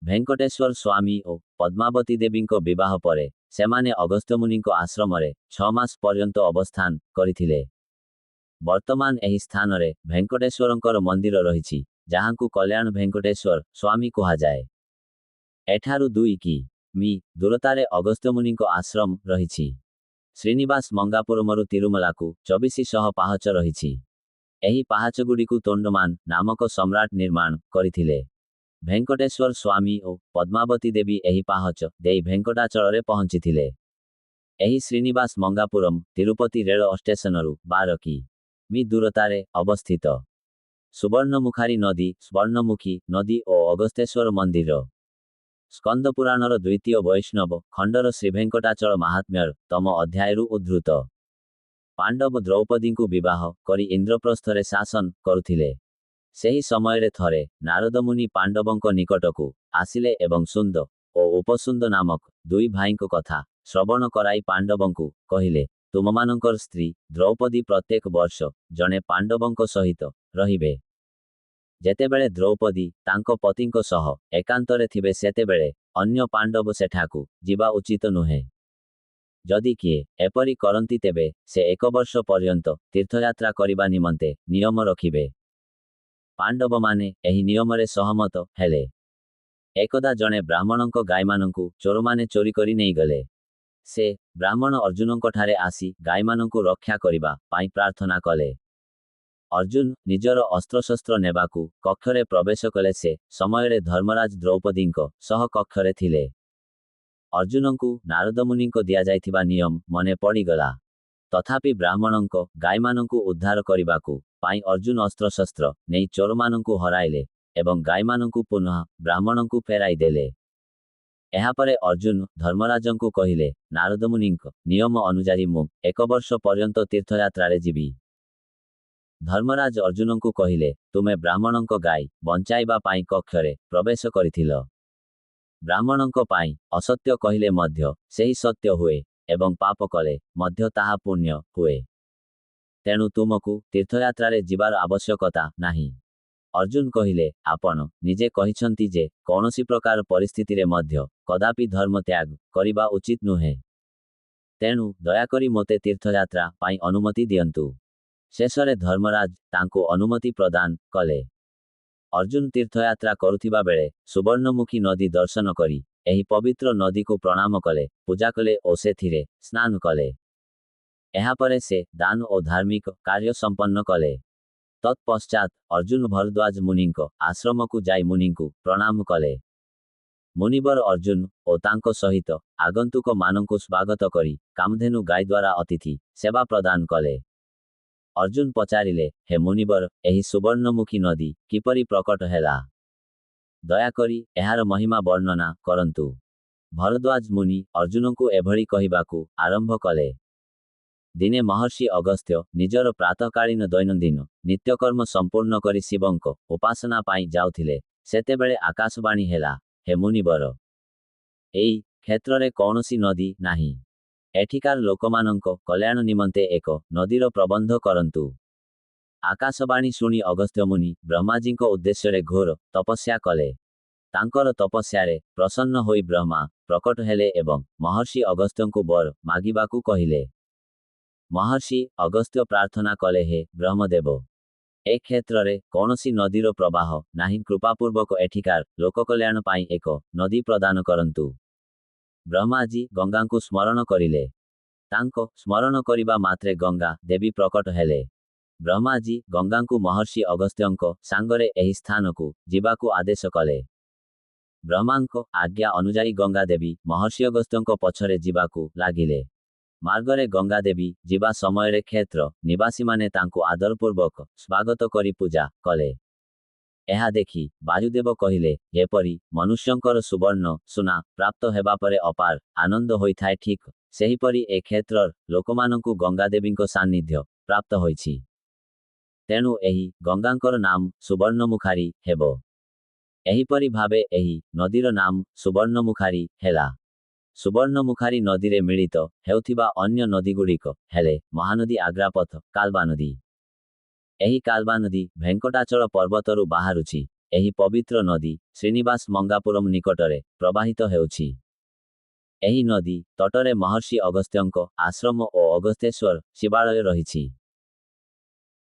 ଭେଙ୍କଟେଶ୍ୱର ସ୍ୱାମୀ ଓ ପଦ୍ମାବତୀ ଦେବୀଙ୍କ ବିବାହ ପରେ ସେମାନେ ଅଗସ୍ତ୍ୟମୁନିଙ୍କ ଆଶ୍ରମରେ 6 ମାସ ପର୍ଯ୍ୟନ୍ତ ଅବସ୍ଥାନ କରିଥିଲେ। ବର୍ତ୍ତମାନ ଏହି ସ୍ଥାନରେ ଭେଙ୍କଟେଶ୍ୱରଙ୍କର ମନ୍ଦିର ରହିଛି, ଯାହାଙ୍କୁ କଲ୍ୟାଣ ଭେଙ୍କଟେଶ୍ୱର ସ୍ୱାମୀ କୁହାଯାଏ। ଏଠାରୁ 2 କି.ମି. ଦୂରତାରେ ଅଗସ୍ତ୍ୟମୁନିଙ୍କ ଆଶ୍ରମ ରହିଛି। ଶ୍ରୀନିବାସ ମଙ୍ଗାପୁରମରୁ ତିରୁମଲାକୁ 2400 ପାହାଚ ରହିଛି। ଏହି ପାହାଚଗୁଡ଼ିକୁ ତୋଣ୍ଡମାନ ନାମକ ସମ୍ରାଟ ନିର୍ମାଣ କରିଥିଲେ। ଭେଙ୍କଟେଶ୍ୱର ସ୍ୱାମୀ ଓ ପଦ୍ମାବତୀ ଦେବୀ ଏହି ପାହାଚ ଦେଇ ଭେଙ୍କଟାଚଳରେ ପହଞ୍ଚିଥିଲେ। ଏହି ଶ୍ରୀନିବାସ ମଙ୍ଗାପୁରମ୍ ତିରୁପତି ରେଳ ଷ୍ଟେସନରୁ 12 କି.ମି. ଦୂରତାରେ ଅବସ୍ଥିତ। ସୁବର୍ଣ୍ଣମୁଖାରୀ ନଦୀ, ସ୍ୱର୍ଣ୍ଣମୁଖୀ ନଦୀ ଓ ଅଗସ୍ତେଶ୍ୱର ମନ୍ଦିର। ସ୍କନ୍ଦ ପୁରାଣର 2ୟ ବୈଷ୍ଣବ ଖଣ୍ଡର ଶ୍ରୀଭେଙ୍କଟାଚଳ ମାହାତ୍ମ୍ୟର ତମ ଅଧ୍ୟାୟରୁ ଉଦ୍ଧୃତ। ପାଣ୍ଡବ ଦ୍ରୌପଦୀଙ୍କୁ ବିବାହ କରି ଇନ୍ଦ୍ରପ୍ରସ୍ଥରେ ଶାସନ କରୁଥିଲେ। ସେହି ସମୟରେ ଥରେ ନାରଦମୁନି ପାଣ୍ଡବଙ୍କ ନିକଟକୁ ଆସିଲେ ଏବଂ ସୁନ୍ଦ ଓ ଉପସୁନ୍ଦ ନାମକ 2 ଭାଇଙ୍କ କଥା ଶ୍ରବଣ କରାଇ ପାଣ୍ଡବଙ୍କୁ କହିଲେ, ତୁମମାନଙ୍କର ସ୍ତ୍ରୀ ଦ୍ରୌପଦୀ ପ୍ରତ୍ୟେକ ବର୍ଷ ଜଣେ ପାଣ୍ଡବଙ୍କ ସହିତ ରହିବେ। ଯେତେବେଳେ ଦ୍ରୌପଦୀ ତାଙ୍କ ପତିଙ୍କ ସହ ଏକାନ୍ତରେ ଥିବେ ସେତେବେଳେ ଅନ୍ୟ ପାଣ୍ଡବ ସେଠାକୁ ଯିବା ଉଚିତ ନୁହେଁ। ଯଦି କିଏ ଏପରି କରନ୍ତି ତେବେ ସେ 1 ବର୍ଷ ପର୍ଯ୍ୟନ୍ତ ତୀର୍ଥଯାତ୍ରା କରିବା ନିମନ୍ତେ ନିୟମ ରଖିବେ। ପାଣ୍ଡବମାନେ ଏହି ନିୟମରେ ସହମତ ହେଲେ। ଏକଦା ଜଣେ ବ୍ରାହ୍ମଣଙ୍କ ଗାଈମାନଙ୍କୁ ଚୋରମାନେ ଚୋରି କରି ନେଇଗଲେ। ସେ ବ୍ରାହ୍ମଣ ଅର୍ଜୁନଙ୍କଠାରେ ଆସି ଗାଈମାନଙ୍କୁ ରକ୍ଷା କରିବା ପାଇଁ ପ୍ରାର୍ଥନା କଲେ। ଅର୍ଜୁନ ନିଜର ଅସ୍ତ୍ରଶସ୍ତ୍ର ନେବାକୁ କକ୍ଷରେ ପ୍ରବେଶ କଲେ। ସେ ସମୟରେ ଧର୍ମରାଜ ଦ୍ରୌପଦୀଙ୍କ ସହ କକ୍ଷରେ ଥିଲେ। ଅର୍ଜୁନଙ୍କୁ ନାରଦମୁନିଙ୍କ ଦିଆଯାଇଥିବା ନିୟମ ମନେ ପଡ଼ିଗଲା। ତଥାପି ବ୍ରାହ୍ମଣଙ୍କ ଗାଈମାନଙ୍କୁ ଉଦ୍ଧାର କରିବାକୁ ପାଇଁ ଅର୍ଜୁନ ଅସ୍ତ୍ରଶସ୍ତ୍ର ନେଇ ଚୋରମାନଙ୍କୁ ହରାଇଲେ ଏବଂ ଗାଈମାନଙ୍କୁ ପୁନଃ ବ୍ରାହ୍ମଣଙ୍କୁ ଫେରାଇ ଦେଲେ। ଏହାପରେ ଅର୍ଜୁନ ଧର୍ମରାଜଙ୍କୁ କହିଲେ, ନାରଦମୁନିଙ୍କ ନିୟମ ଅନୁଯାୟୀ ମୁଁ 1 ବର୍ଷ ପର୍ଯ୍ୟନ୍ତ ତୀର୍ଥଯାତ୍ରାରେ ଯିବି। ଧର୍ମରାଜ ଅର୍ଜୁନଙ୍କୁ କହିଲେ, ତୁମେ ବ୍ରାହ୍ମଣଙ୍କ ଗାଈ ବଞ୍ଚାଇବା ପାଇଁ କକ୍ଷରେ ପ୍ରବେଶ କରିଥିଲ। ବ୍ରାହ୍ମଣଙ୍କ ପାଇଁ ଅସତ୍ୟ କହିଲେ ମଧ୍ୟ ସେହି ସତ୍ୟ ହୁଏ ଏବଂ ପାପ କଲେ ମଧ୍ୟ ତାହା ପୁଣ୍ୟ ହୁଏ। ତେଣୁ ତୁମକୁ ତୀର୍ଥଯାତ୍ରାରେ ଯିବାର ଆବଶ୍ୟକତା ନାହିଁ। ଅର୍ଜୁନ କହିଲେ, ଆପଣ ନିଜେ କହିଛନ୍ତି ଯେ କୌଣସି ପ୍ରକାର ପରିସ୍ଥିତିରେ ମଧ୍ୟ କଦାପି ଧର୍ମ ତ୍ୟାଗ କରିବା ଉଚିତ ନୁହେଁ। ତେଣୁ ଦୟାକରି ମୋତେ ତୀର୍ଥଯାତ୍ରା ପାଇଁ ଅନୁମତି ଦିଅନ୍ତୁ। ଶେଷରେ ଧର୍ମରାଜ ତାଙ୍କୁ ଅନୁମତି ପ୍ରଦାନ କଲେ। ଅର୍ଜୁନ ତୀର୍ଥଯାତ୍ରା କରୁଥିବା ବେଳେ ସୁବର୍ଣ୍ଣମୁଖୀ ନଦୀ ଦର୍ଶନ କରି ଏହି ପବିତ୍ର ନଦୀକୁ ପ୍ରଣାମ କଲେ, ପୂଜା କଲେ ଓ ସେଥିରେ ସ୍ନାନ କଲେ। ଏହାପରେ ସେ ଦାନ ଓ ଧାର୍ମିକ କାର୍ଯ୍ୟ ସମ୍ପନ୍ନ କଲେ। ତତ୍ପଶ୍ଚାତ ଅର୍ଜୁନ ଭରଦ୍ୱାଜ ମୁନିଙ୍କ ଆଶ୍ରମକୁ ଯାଇ ମୁନିଙ୍କୁ ପ୍ରଣାମ କଲେ। ମୁନିବର ଅର୍ଜୁନ ଓ ତାଙ୍କ ସହିତ ଆଗନ୍ତୁକମାନଙ୍କୁ ସ୍ୱାଗତ କରି କାମଧେନୁ ଗାଈ ଦ୍ୱାରା ଅତିଥି ସେବା ପ୍ରଦାନ କଲେ। ଅର୍ଜୁନ ପଚାରିଲେ, ହେ ମୁନିବର, ଏହି ସୁବର୍ଣ୍ଣମୁଖୀ ନଦୀ କିପରି ପ୍ରକଟ ହେଲା? ଦୟାକରି ଏହାର ମହିମା ବର୍ଣ୍ଣନା କରନ୍ତୁ। ଭରଦ୍ୱାଜ ମୁନି ଅର୍ଜୁନଙ୍କୁ ଏଭଳି କହିବାକୁ ଆରମ୍ଭ କଲେ। ଦିନେ ମହର୍ଷି ଅଗସ୍ତ୍ୟ ନିଜର ପ୍ରାତଃକାଳୀନ ଦୈନନ୍ଦିନ ନିତ୍ୟକର୍ମ ସମ୍ପୂର୍ଣ୍ଣ କରି ଶିବଙ୍କ ଉପାସନା ପାଇଁ ଯାଉଥିଲେ। ସେତେବେଳେ ଆକାଶବାଣୀ ହେଲା, ହେ ମୁନିବର, ଏହି କ୍ଷେତ୍ରରେ କୌଣସି ନଦୀ ନାହିଁ। ଏଠିକାର ଲୋକମାନଙ୍କ କଲ୍ୟାଣ ନିମନ୍ତେ ଏକ ନଦୀର ପ୍ରବନ୍ଧ କରନ୍ତୁ। ଆକାଶବାଣୀ ଶୁଣି ଅଗସ୍ତ୍ୟ ମୁନି ବ୍ରହ୍ମାଜୀଙ୍କ ଉଦ୍ଦେଶ୍ୟରେ ଘୋର ତପସ୍ୟା କଲେ। ତାଙ୍କର ତପସ୍ୟାରେ ପ୍ରସନ୍ନ ହୋଇ ବ୍ରହ୍ମା ପ୍ରକଟ ହେଲେ ଏବଂ ମହର୍ଷି ଅଗସ୍ତ୍ୟଙ୍କୁ ବର ମାଗିବାକୁ କହିଲେ। ମହର୍ଷି ଅଗସ୍ତ୍ୟ ପ୍ରାର୍ଥନା କଲେ, ହେ ବ୍ରହ୍ମଦେବ, ଏ କ୍ଷେତ୍ରରେ କୌଣସି ନଦୀର ପ୍ରବାହ ନାହିଁ। କୃପାପୂର୍ବକ ଏଠିକାର ଲୋକକଲ୍ୟାଣ ପାଇଁ ଏକ ନଦୀ ପ୍ରଦାନ କରନ୍ତୁ। ବ୍ରହ୍ମାଜୀ ଗଙ୍ଗାଙ୍କୁ ସ୍ମରଣ କରିଲେ। ତାଙ୍କ ସ୍ମରଣ କରିବା ମାତ୍ରେ ଗଙ୍ଗା ଦେବୀ ପ୍ରକଟ ହେଲେ। ବ୍ରହ୍ମାଜୀ ଗଙ୍ଗାଙ୍କୁ ମହର୍ଷି ଅଗସ୍ତ୍ୟଙ୍କ ସାଙ୍ଗରେ ଏହି ସ୍ଥାନକୁ ଯିବାକୁ ଆଦେଶ କଲେ। ବ୍ରହ୍ମାଙ୍କ ଆଜ୍ଞା ଅନୁଯାୟୀ ଗଙ୍ଗା ଦେବୀ ମହର୍ଷି ଅଗସ୍ତ୍ୟଙ୍କ ପଛରେ ଯିବାକୁ ଲାଗିଲେ। ମାର୍ଗରେ ଗଙ୍ଗା ଦେବୀ ଯିବା ସମୟରେ କ୍ଷେତ୍ର ନିବାସୀମାନେ ତାଙ୍କୁ ଆଦରପୂର୍ବକ ସ୍ୱାଗତ କରି ପୂଜା କଲେ। ଏହା ଦେଖି ବାୟୁଦେବ କହିଲେ, ଏପରି ମନୁଷ୍ୟଙ୍କର ସୁବର୍ଣ୍ଣ ସୁନା ପ୍ରାପ୍ତ ହେବା ପରେ ଅପାର ଆନନ୍ଦ ହୋଇଥାଏ, ଠିକ୍ ସେହିପରି ଏ କ୍ଷେତ୍ରର ଲୋକମାନଙ୍କୁ ଗଙ୍ଗାଦେବୀଙ୍କ ସାନ୍ନିଧ୍ୟ ପ୍ରାପ୍ତ ହୋଇଛି। ତେଣୁ ଏହି ଗଙ୍ଗାଙ୍କର ନାମ ସୁବର୍ଣ୍ଣମୁଖାରୀ ହେବ। ଏହିପରି ଭାବେ ଏହି ନଦୀର ନାମ ସୁବର୍ଣ୍ଣମୁଖାରୀ ହେଲା। ସୁବର୍ଣ୍ଣମୁଖାରୀ ନଦୀରେ ମିଳିତ ହେଉଥିବା ଅନ୍ୟ ନଦୀଗୁଡ଼ିକ ହେଲେ ମହାନଦୀ, ଆଗ୍ରାପଥ, କାଲବାନଦୀ। ଏହି କାଲବାନଦୀ ଭେଙ୍କଟାଚଳ ପର୍ବତରୁ ବାହାରୁଛି। ଏହି ପବିତ୍ର ନଦୀ ଶ୍ରୀନିବାସ ମଙ୍ଗାପୁରମ୍ ନିକଟରେ ପ୍ରବାହିତ ହେଉଛି। ଏହି ନଦୀ ତଟରେ ମହର୍ଷି ଅଗସ୍ତ୍ୟଙ୍କ ଆଶ୍ରମ ଓ ଅଗସ୍ତେଶ୍ୱର ଶିବାଳୟ ରହିଛି।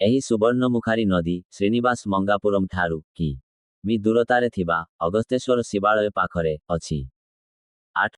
ଏହି ସୁବର୍ଣ୍ଣମୁଖାରୀ ନଦୀ ଶ୍ରୀନିବାସ ମଙ୍ଗାପୁରମ୍ ଠାରୁ କି ମି ଦୂରତାରେ ଥିବା ଅଗସ୍ତେଶ୍ୱର ଶିବାଳୟ ପାଖରେ ଅଛି। 8